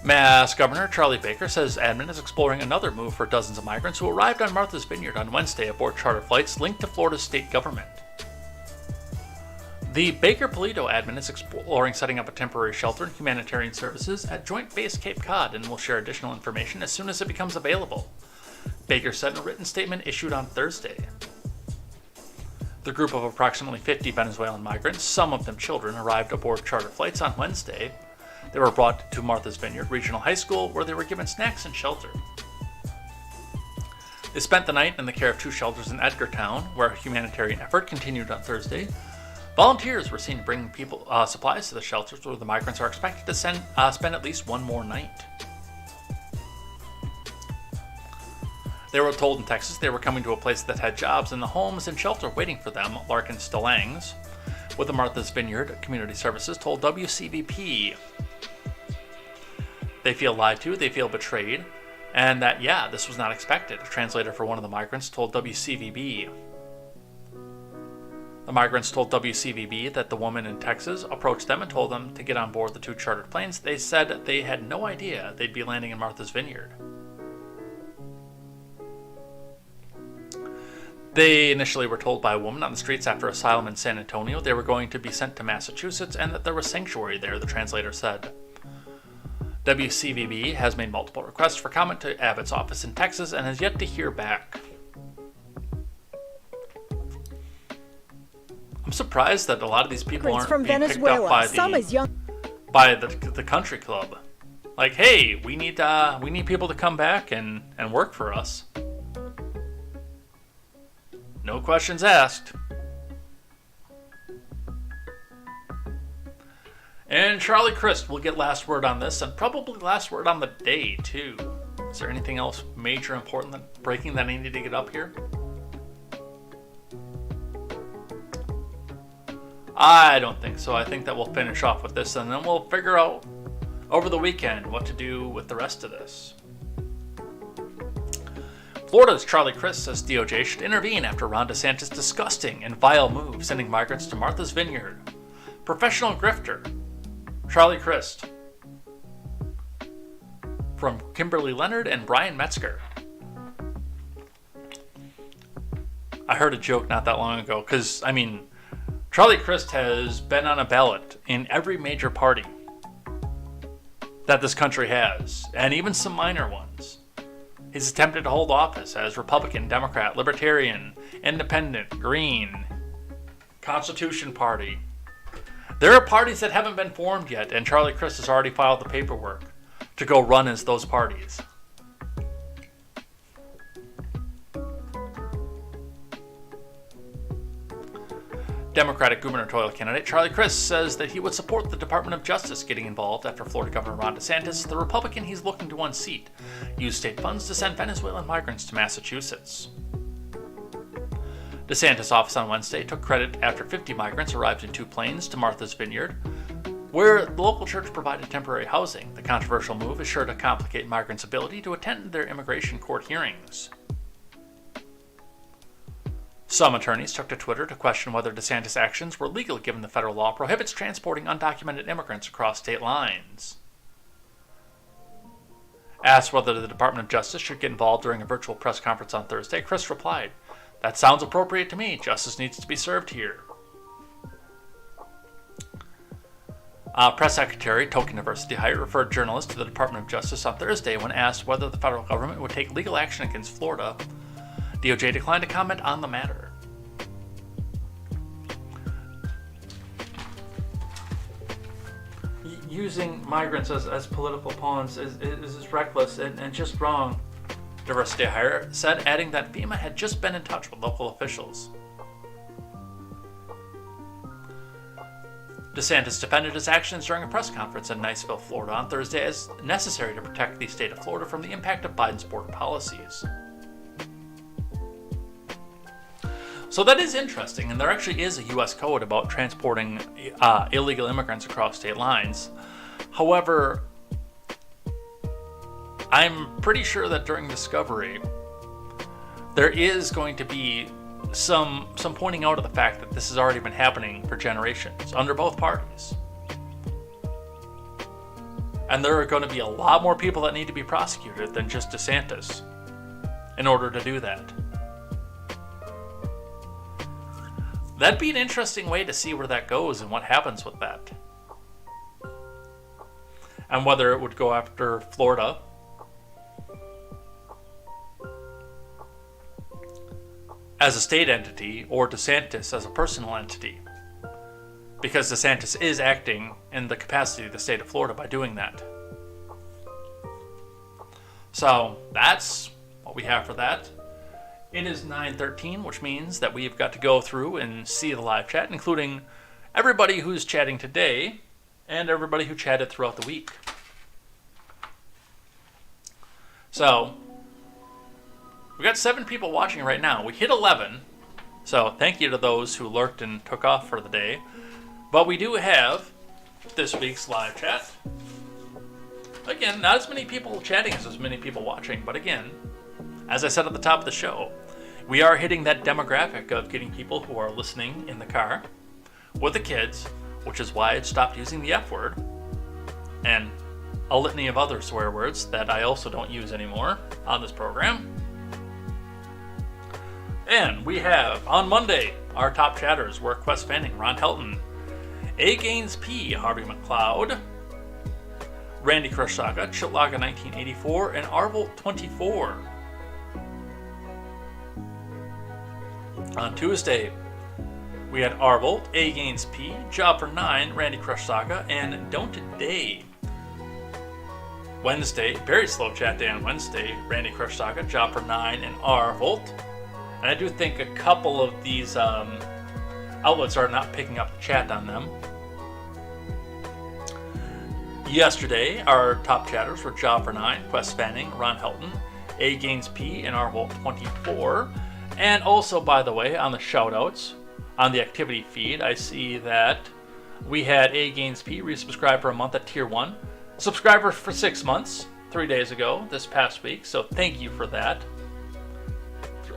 Mass Governor Charlie Baker says admin is exploring another move for dozens of migrants who arrived on Martha's Vineyard on Wednesday aboard charter flights linked to Florida's state government. The Baker-Polito admin is exploring setting up a temporary shelter and humanitarian services at Joint Base Cape Cod and will share additional information as soon as it becomes available, Baker said in a written statement issued on Thursday. The group of approximately 50 Venezuelan migrants, some of them children, arrived aboard charter flights on Wednesday, They were brought to Martha's Vineyard Regional High School, where they were given snacks and shelter. They spent the night in the care of 2 shelters in Edgartown, where a humanitarian effort continued on Thursday. Volunteers were seen bringing supplies to the shelters, where the migrants are expected to spend at least one more night. They were told in Texas they were coming to a place that had jobs and the homes and shelter waiting for them, Larkin Stillangs, with the Martha's Vineyard Community Services, told WCVP. They feel lied to, they feel betrayed, and that, this was not expected, a translator for one of the migrants told WCVB. The migrants told WCVB that the woman in Texas approached them and told them to get on board the 2 chartered planes. They said they had no idea they'd be landing in Martha's Vineyard. They initially were told by a woman on the streets after asylum in San Antonio they were going to be sent to Massachusetts and that there was sanctuary there, the translator said. WCVB has made multiple requests for comment to Abbott's office in Texas and has yet to hear back. I'm surprised that a lot of these people aren't being picked up by the country club. Like, hey, we need people to come back and work for us. No questions asked. And Charlie Crist will get last word on this, and probably last word on the day, too. Is there anything else major, important, breaking that I need to get up here? I don't think so. I think that we'll finish off with this, and then we'll figure out over the weekend what to do with the rest of this. Florida's Charlie Crist says DOJ should intervene after Ron DeSantis' disgusting and vile move sending migrants to Martha's Vineyard. Professional grifter Charlie Crist. From Kimberly Leonard and Brian Metzger. I heard a joke not that long ago, because, Charlie Crist has been on a ballot in every major party that this country has, and even some minor ones. He's attempted to hold office as Republican, Democrat, Libertarian, Independent, Green, Constitution Party. There are parties that haven't been formed yet, and Charlie Crist has already filed the paperwork to go run as those parties. Democratic gubernatorial candidate Charlie Crist says that he would support the Department of Justice getting involved after Florida Governor Ron DeSantis, the Republican he's looking to unseat, used state funds to send Venezuelan migrants to Massachusetts. DeSantis' office on Wednesday took credit after 50 migrants arrived in 2 planes to Martha's Vineyard, where the local church provided temporary housing. The controversial move is sure to complicate migrants' ability to attend their immigration court hearings. Some attorneys took to Twitter to question whether DeSantis' actions were legal given the federal law prohibits transporting undocumented immigrants across state lines. Asked whether the Department of Justice should get involved during a virtual press conference on Thursday, Crist replied, "That sounds appropriate to me. Justice needs to be served here." Press Secretary, Token University hire, referred journalists to the Department of Justice on Thursday when asked whether the federal government would take legal action against Florida. DOJ declined to comment on the matter. Using migrants as political pawns is reckless and just wrong, Diversity Hire said, adding that FEMA had just been in touch with local officials. DeSantis defended his actions during a press conference in Niceville, Florida on Thursday as necessary to protect the state of Florida from the impact of Biden's border policies. So that is interesting, and there actually is a U.S. code about transporting illegal immigrants across state lines. However, I'm pretty sure that during discovery, there is going to be some pointing out of the fact that this has already been happening for generations under both parties. And there are going to be a lot more people that need to be prosecuted than just DeSantis in order to do that. That'd be an interesting way to see where that goes and what happens with that. And whether it would go after Florida as a state entity or DeSantis as a personal entity. because DeSantis is acting in the capacity of the state of Florida by doing that. So that's what we have for that. It is 9:13, which means that we've got to go through and see the live chat, including everybody who's chatting today and everybody who chatted throughout the week. So we got 7 people watching right now. We hit 11, so thank you to those who lurked and took off for the day. But we do have this week's live chat. Again, not as many people chatting as many people watching, but again, as I said at the top of the show, we are hitting that demographic of getting people who are listening in the car with the kids, which is why I stopped using the F word and a litany of other swear words that I also don't use anymore on this program. And we have, on Monday, our top chatters were Quest Fanning, Ron Helton, A. Gaines P., Harvey McLeod, Randy Krushaga, Chitlaga 1984, and Arvolt 24. On Tuesday, we had Arvolt, A. Gaines P., Job for 9, Randy Krushaga, and Don't Day. Wednesday, very slow chat day on Wednesday, Randy Krushaga, Job for 9, and Arvolt. And I do think a couple of these outlets are not picking up the chat on them. Yesterday, our top chatters were Job for 9, Quest Fanning, Ron Helton, A. Gaines P., and Arvolt 24. And also, by the way, on the shoutouts, on the activity feed, I see that we had A. Gaines P. resubscribe for a month at Tier 1. Subscriber for 6 months, 3 days ago, this past week, so thank you for that.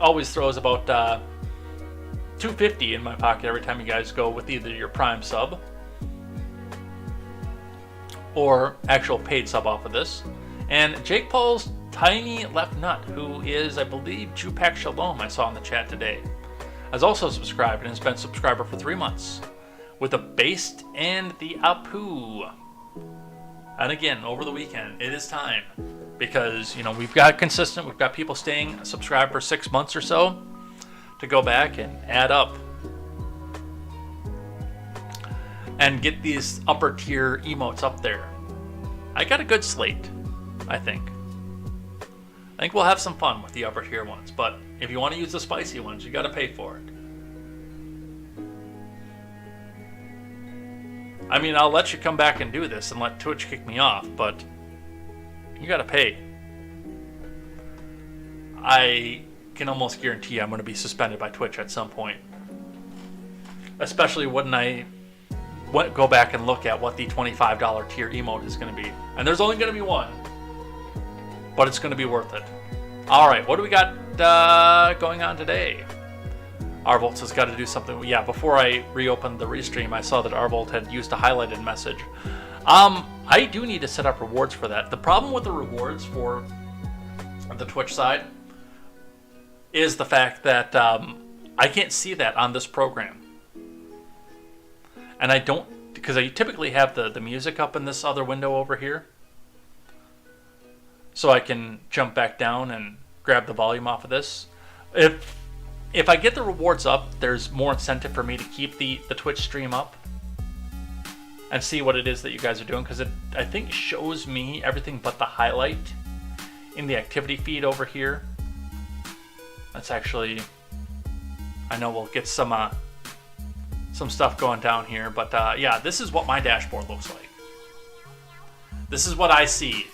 Always throws about $2.50 in my pocket every time you guys go with either your Prime sub or actual paid sub off of this. And Jake Paul's Tiny Left Nut, who is, I believe, Jupak Shalom, I saw in the chat today, has also subscribed and has been a subscriber for 3 months with the Based and the Apu. And again, over the weekend, it is time because, you know, we've got consistent, we've got people staying subscribed for 6 months or so to go back and add up and get these upper tier emotes up there. I got a good slate, I think. I think we'll have some fun with the upper tier ones, but if you want to use the spicy ones, you got to pay for it. I mean, I'll let you come back and do this and let Twitch kick me off, but you got to pay. I can almost guarantee I'm going to be suspended by Twitch at some point. Especially when I go back and look at what the $25 tier emote is going to be. And there's only going to be one. But it's going to be worth it. Alright, what do we got going on today? Arvolt has got to do something. Yeah, before I reopened the restream, I saw that Arvolt had used a highlighted message. I do need to set up rewards for that. The problem with the rewards for the Twitch side is the fact that I can't see that on this program. And I don't, because I typically have the music up in this other window over here. So I can jump back down and grab the volume off of this. If I get the rewards up, there's more incentive for me to keep the Twitch stream up and see what it is that you guys are doing, because it, I think, shows me everything but the highlight in the activity feed over here. That's actually, I know we'll get some stuff going down here, but yeah, this is what my dashboard looks like. This is what I see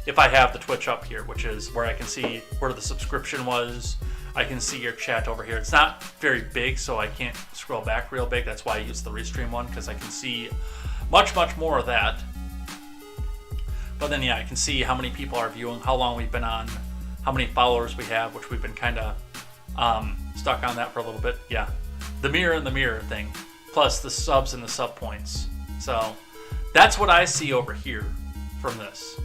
if I have the Twitch up here, which is where I can see where the subscription was. I can see your chat over here. It's not very big, so I can't scroll back real big. That's why I use the restream one, because I can see much, much more of that. But then, yeah, I can see how many people are viewing, how long we've been on, how many followers we have, which we've been kind of stuck on that for a little bit. Yeah, the mirror and the mirror thing, plus the subs and the sub points. So that's what I see over here from this.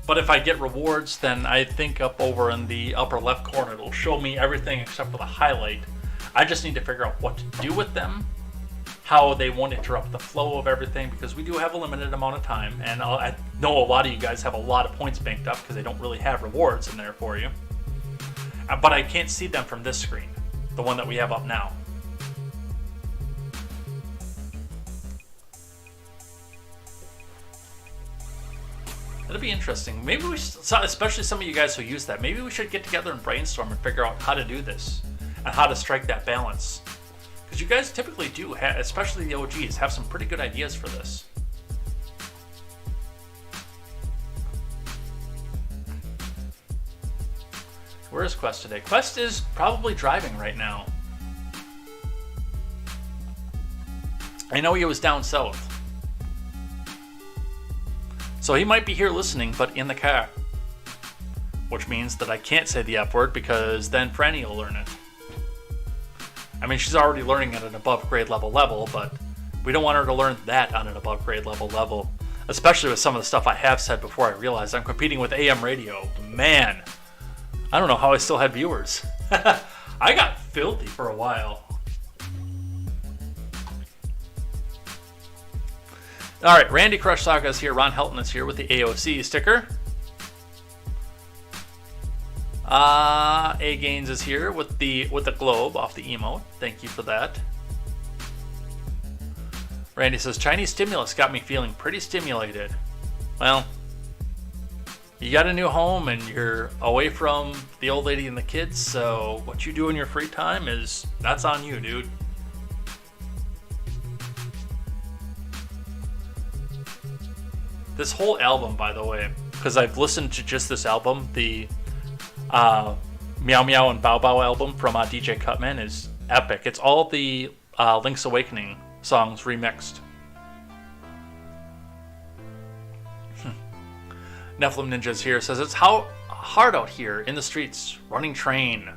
But if I get rewards, then I think up over in the upper left corner, it'll show me everything except for the highlight. I just need to figure out what to do with them how they won't interrupt the flow of everything, because we do have a limited amount of time, and I know a lot of you guys have a lot of points banked up because they don't really have rewards in there for you. But I can't see them from this screen, the one that we have up now. It'll be interesting. Maybe we should, especially some of you guys who use that, maybe we should get together and brainstorm and figure out how to do this and how to strike that balance. Because you guys typically do, especially the OGs, have some pretty good ideas for this. Where is Quest today? Quest is probably driving right now. I know he was down south. So he might be here listening, but in the car. Which means that I can't say the F word, because then Franny will learn it. I mean, she's already learning at an above grade level, but we don't want her to learn that on an above grade level. Especially with some of the stuff I have said before I realized I'm competing with AM radio. Man, I don't know how I still had viewers. I got filthy for a while. Alright, Randy Crush Saga is here. Ron Helton is here with the AOC sticker. A Gaines is here with the globe off the emote. Thank you for that. Randy says, Chinese stimulus got me feeling pretty stimulated. Well, you got a new home and you're away from the old lady and the kids, so what you do in your free time that's on you, dude. This whole album, by the way, because I've listened to just this album, the Meow Meow and Bow Bow album from DJ Cutman, is epic. It's all the Link's Awakening songs remixed. Nephilim Ninja's here, says it's how hard out here in the streets running train.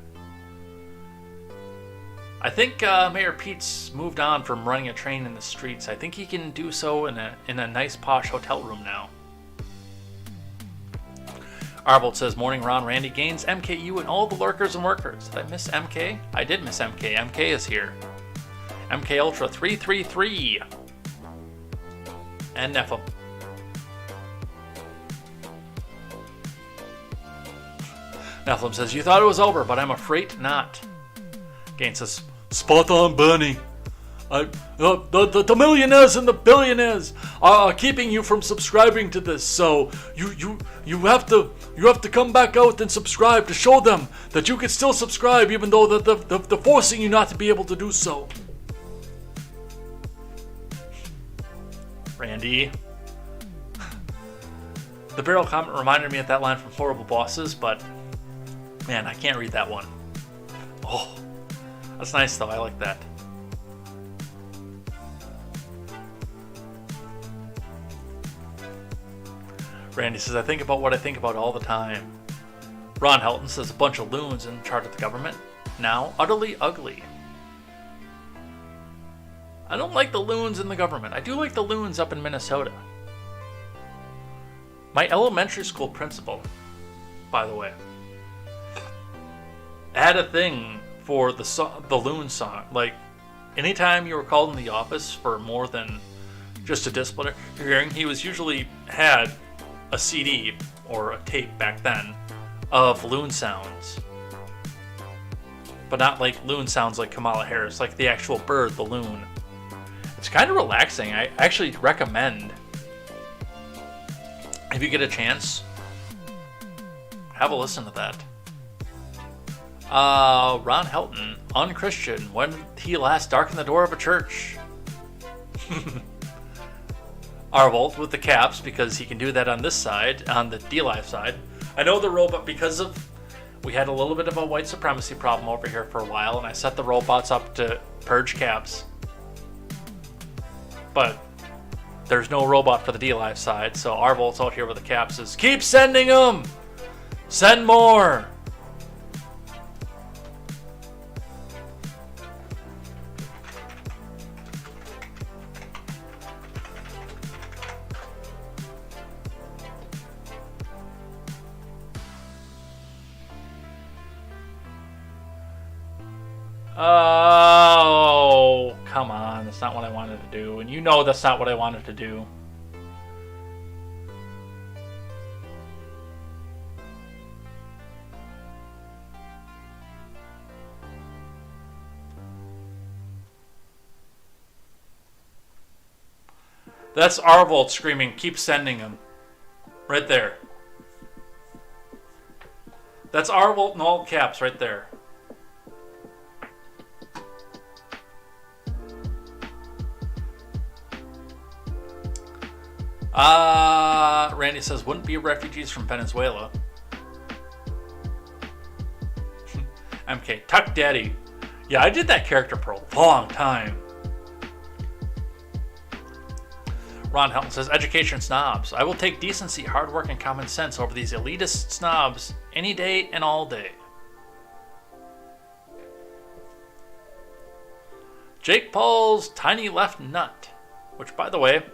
I think Mayor Pete's moved on from running a train in the streets. I think he can do so in a nice posh hotel room now. Arvold says, morning Ron, Randy Gaines, MKU, and all the lurkers and workers. Did I miss MK? I did miss MK. MK is here. MK Ultra 333. And Nephilim. Nephilim says, you thought it was over, but I'm afraid not. Gaines says, spot on, Bernie. The millionaires and the billionaires are keeping you from subscribing to this, so you have to come back out and subscribe to show them that you can still subscribe even though they're forcing you not to be able to do so. Randy. The barrel comment reminded me of that line from Horrible Bosses, but man, I can't read that one. Oh, that's nice though. I like that. Randy says, I think about what I think about all the time. Ron Helton says, a bunch of loons in charge of the government. Now, utterly ugly. I don't like the loons in the government. I do like the loons up in Minnesota. My elementary school principal, by the way, had a thing for the loon song. Like, anytime you were called in the office for more than just a disciplinary hearing, he was usually had a CD or a tape back then of loon sounds. But not like loon sounds like Kamala Harris, like the actual bird, the loon. It's kind of relaxing. I actually recommend, if you get a chance, have a listen to that. Ron Helton, unchristian, when he last darkened the door of a church. Arvold with the caps, because he can do that on this side, on the D-Live side. I know the robot, because of, we had a little bit of a white supremacy problem over here for a while, and I set the robots up to purge caps. But there's no robot for the D-Live side, so Arvold's out here with the caps says, keep sending them! Send more! Oh, come on. That's not what I wanted to do. And you know that's not what I wanted to do. That's Arvold screaming, keep sending them. Right there. That's Arvold in all caps right there. Randy says, wouldn't be refugees from Venezuela. MK, Tuck Daddy. Yeah, I did that character for a long time. Ron Helton says, education snobs. I will take decency, hard work, and common sense over these elitist snobs any day and all day. Jake Paul's tiny left nut. Which, by the way,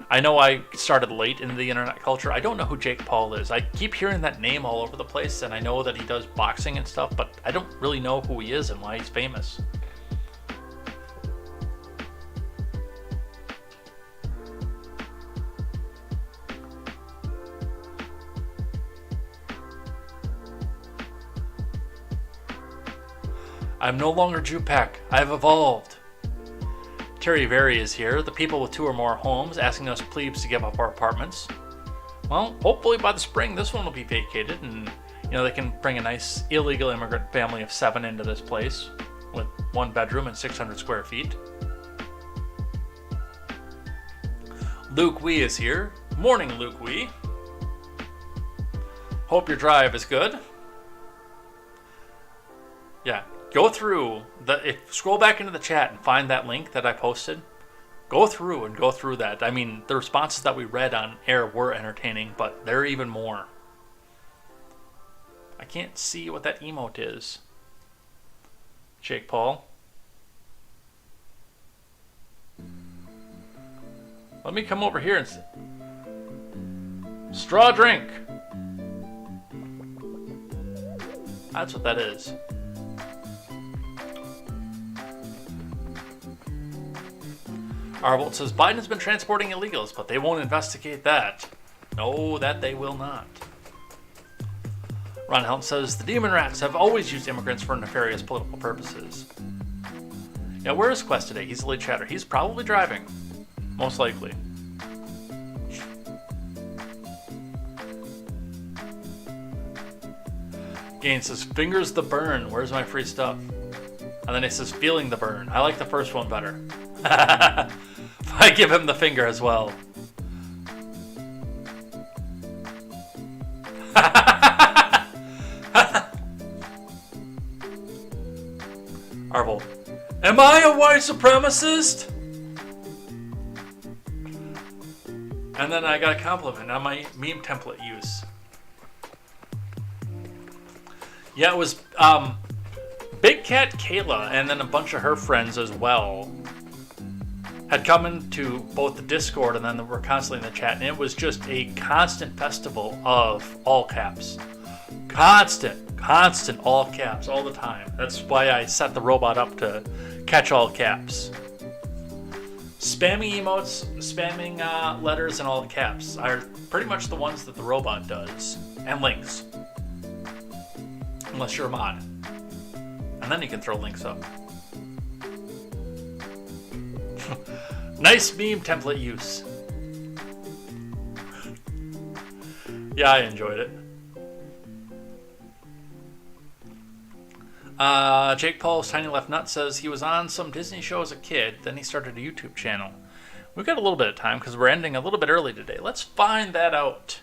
I know I started late in the internet culture. I don't know who Jake Paul is. I keep hearing that name all over the place, and I know that he does boxing and stuff, but I don't really know who he is and why he's famous. I'm no longer Jupac. I've evolved. Terry Very is here. The people with 2 or more homes asking us plebes to give up our apartments. Well, hopefully by the spring this one will be vacated and they can bring a nice illegal immigrant family of 7 into this place with 1 bedroom and 600 square feet. Luke Wee is here. Morning, Luke Wee. Hope your drive is good. Yeah. Go through scroll back into the chat and find that link that I posted. Go through that. I mean, the responses that we read on air were entertaining, but there are even more. I can't see what that emote is. Jake Paul. Let me come over here and see. Straw drink. That's what that is. Arvold says, Biden has been transporting illegals, but they won't investigate that. No, that they will not. Ron Helm says, the demon rats have always used immigrants for nefarious political purposes. Yeah, where is Quest today? He's a late chatter. He's probably driving. Most likely. Gain says, fingers the burn. Where's my free stuff? And then he says, feeling the burn. I like the first one better. I give him the finger as well. Arvold. Am I a white supremacist? And then I got a compliment on my meme template use. Yeah, it was Big Cat Kayla and then a bunch of her friends as well had come into both the Discord and then were constantly in the chat, and it was just a constant festival of all caps. Constant all caps all the time. That's why I set the robot up to catch all caps. Spamming emotes, spamming letters in all caps are pretty much the ones that the robot does. And links. Unless you're a mod. And then you can throw links up. Nice meme template use. Yeah, I enjoyed it. Jake Paul's Tiny Left Nut says he was on some Disney show as a kid, then he started a YouTube channel. We've got a little bit of time because we're ending a little bit early today. Let's find that out.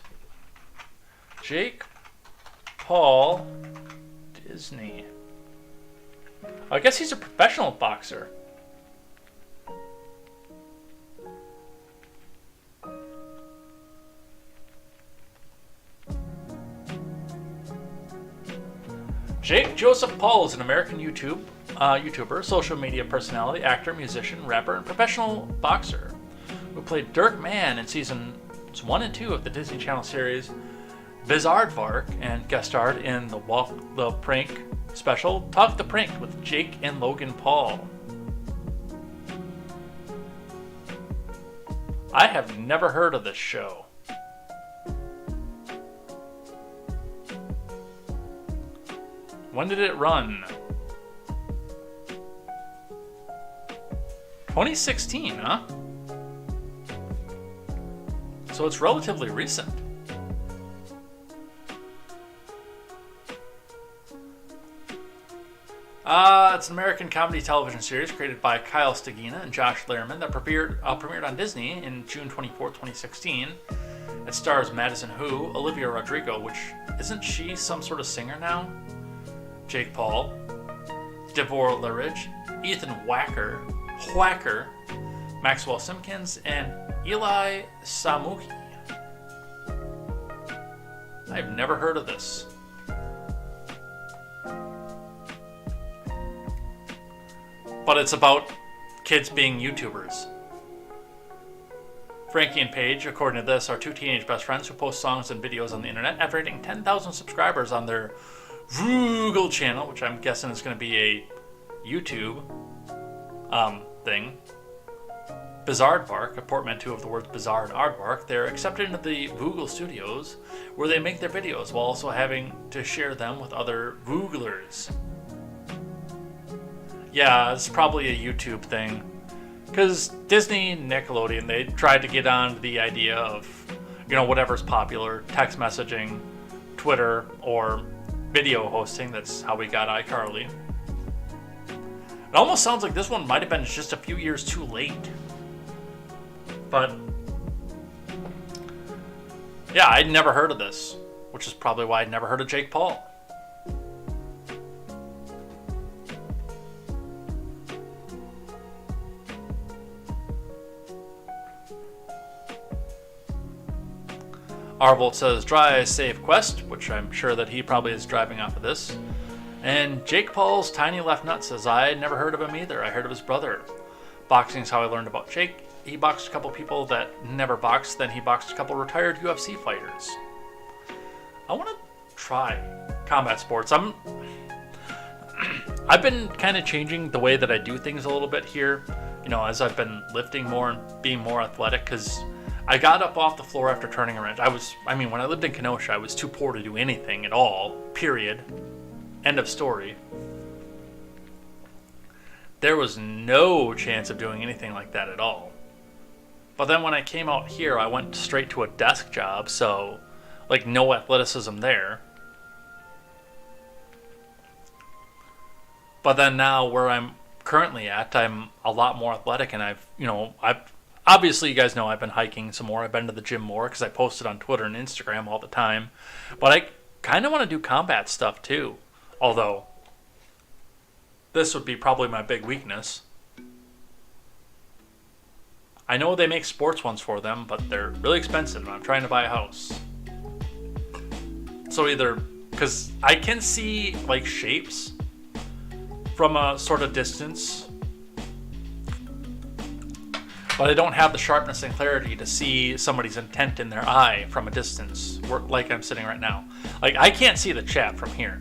Jake Paul Disney. I guess he's a professional boxer. Jake Joseph Paul is an American YouTuber, social media personality, actor, musician, rapper, and professional boxer who played Dirk Mann in seasons 1 and 2 of the Disney Channel series Bizaardvark and guest starred in the Walk the Prank special Talk the Prank with Jake and Logan Paul. I have never heard of this show. When did it run? 2016, huh? So it's relatively recent. It's an American comedy television series created by Kyle Stagina and Josh Lehrman that premiered on Disney in June 24, 2016. It stars Madison Hu, Olivia Rodrigo, which isn't she some sort of singer now? Jake Paul, Devorah Lurridge, Ethan Whacker, Maxwell Simkins, and Eli Samuhi. I've never heard of this. But it's about kids being YouTubers. Frankie and Paige, according to this, are two teenage best friends who post songs and videos on the internet after hitting 10,000 subscribers on their Voogle channel, which I'm guessing is going to be a YouTube thing. Bizarrebark, a portmanteau of the words bizarre and aardvark, they're accepted into the Voogle studios where they make their videos while also having to share them with other Vooglers. Yeah, it's probably a YouTube thing. Because Disney and Nickelodeon, they tried to get on the idea of, whatever's popular, text messaging, Twitter, or video hosting. That's how we got iCarly. It almost sounds like this one might have been just a few years too late. But, yeah, I'd never heard of this, which is probably why I'd never heard of Jake Paul. Arvolt says, dry save quest, which I'm sure that he probably is driving off of this. And Jake Paul's tiny left nut says, I had never heard of him either. I heard of his brother. Boxing is how I learned about Jake. He boxed a couple people that never boxed, then he boxed a couple retired UFC fighters. I want to try combat sports. I've been kind of changing the way that I do things a little bit here, as I've been lifting more and being more athletic, because I got up off the floor after turning a wrench. When I lived in Kenosha, I was too poor to do anything at all, period. End of story. There was no chance of doing anything like that at all. But then when I came out here, I went straight to a desk job, so, no athleticism there. But then now, where I'm currently at, I'm a lot more athletic, and I've obviously, you guys know I've been hiking some more. I've been to the gym more because I posted on Twitter and Instagram all the time. But I kind of want to do combat stuff too. Although, this would be probably my big weakness. I know they make sports ones for them, but they're really expensive and I'm trying to buy a house. So either, because I can see shapes from a sort of distance, but I don't have the sharpness and clarity to see somebody's intent in their eye from a distance, like I'm sitting right now. I can't see the chat from here.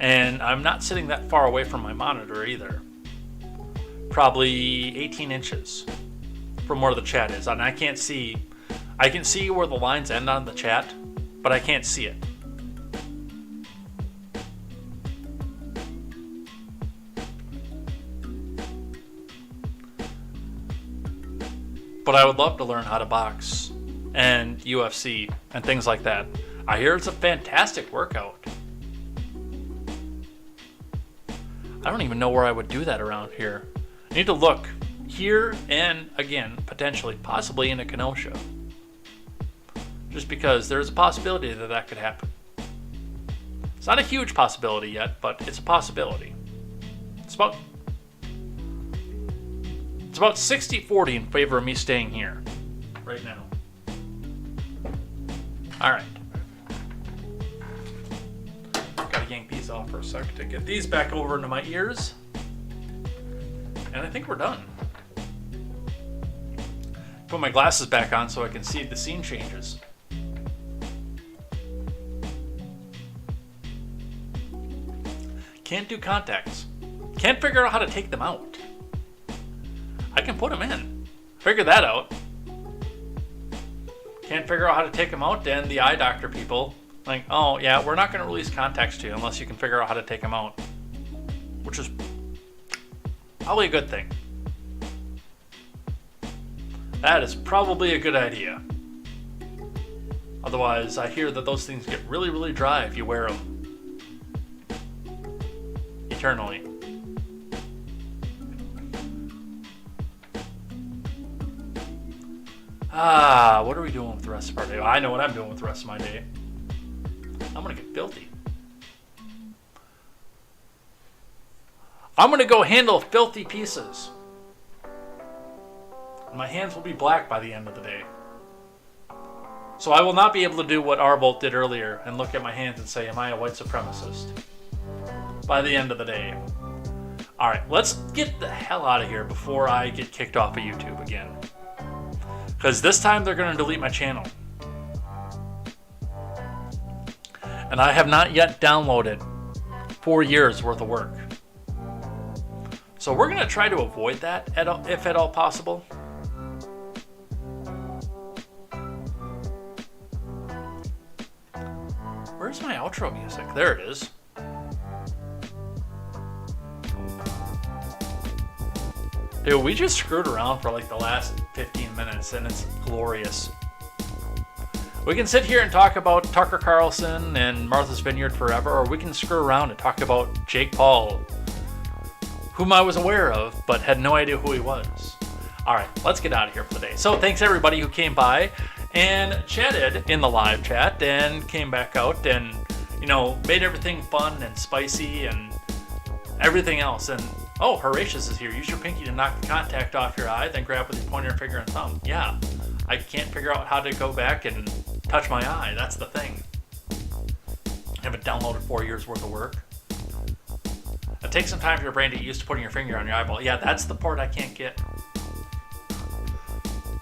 And I'm not sitting that far away from my monitor either. Probably 18 inches from where the chat is. And I can see where the lines end on the chat, but I can't see it. But I would love to learn how to box and UFC and things like that. I hear it's a fantastic workout. I don't even know where I would do that around here. I need to look here and, again, potentially, possibly in a Kenosha. Just because there's a possibility that could happen. It's not a huge possibility yet, but it's a possibility. It's about 60-40 in favor of me staying here right now. All right. Gotta yank these off for a sec to get these back over into my ears. And I think we're done. Put my glasses back on so I can see the scene changes. Can't do contacts. Can't figure out how to take them out. I can put them in. Figure that out. can't figure out how to take them out, then the eye doctor people, like, oh, yeah, we're not going to release contacts to you unless you can figure out how to take them out. Which is probably a good thing. That is probably a good idea. Otherwise, I hear that those things get really, really dry if you wear them eternally. What are we doing with the rest of our day? I know what I'm doing with the rest of my day. I'm gonna get filthy. I'm gonna go handle filthy pieces. My hands will be black by the end of the day. So I will not be able to do what Arbolt did earlier and look at my hands and say, am I a white supremacist? By the end of the day. Alright, let's get the hell out of here before I get kicked off of YouTube again. Because this time they're going to delete my channel. And I have not yet downloaded 4 years worth of work. So we're going to try to avoid that if at all possible. Where's my outro music? There it is. Dude, we just screwed around for like the last 15 minutes and it's glorious. We can sit here and talk about Tucker Carlson and Martha's Vineyard forever, or we can screw around and talk about Jake Paul, whom I was aware of, but had no idea who he was. Alright, let's get out of here for the day. So thanks everybody who came by and chatted in the live chat and came back out and, you know, made everything fun and spicy and everything else. And oh, Horatius is here. Use your pinky to knock the contact off your eye, then grab with your pointer, finger, and thumb. Yeah, I can't figure out how to go back and touch my eye. That's the thing. I haven't downloaded 4 years worth of work. It takes some time for your brain to get used to putting your finger on your eyeball. Yeah, that's the part I can't get.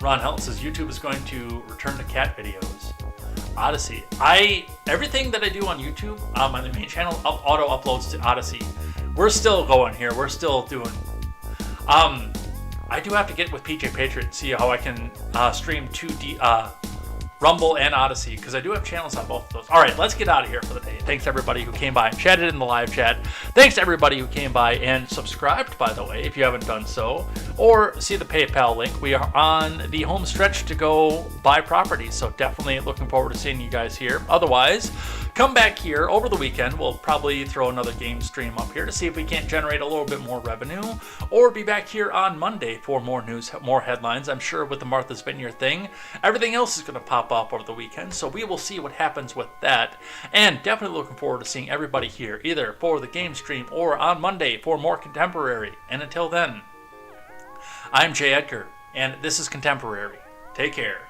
Ron Helton says YouTube is going to return to cat videos. Odyssey. Everything that I do on YouTube, on the main channel, auto uploads to Odyssey. We're still going here. We're still doing. I do have to get with PJ Patriot and see how I can stream to Rumble and Odyssey, because I do have channels on both of those. All right, let's get out of here for the day. Thanks everybody who came by and chatted in the live chat. Thanks to everybody who came by and subscribed, by the way, if you haven't done so, or see the PayPal link. We are on the home stretch to go buy properties, so definitely looking forward to seeing you guys here. Otherwise, come back here over the weekend. We'll probably throw another game stream up here to see if we can't generate a little bit more revenue, or be back here on Monday for more news, more headlines. I'm sure with the Martha's Vineyard thing, everything else is going to pop up over the weekend, so we will see what happens with that. And definitely looking forward to seeing everybody here, either for the game stream or on Monday for more Contemporary. And until then, I'm Jay Edgar, and this is Contemporary. Take care.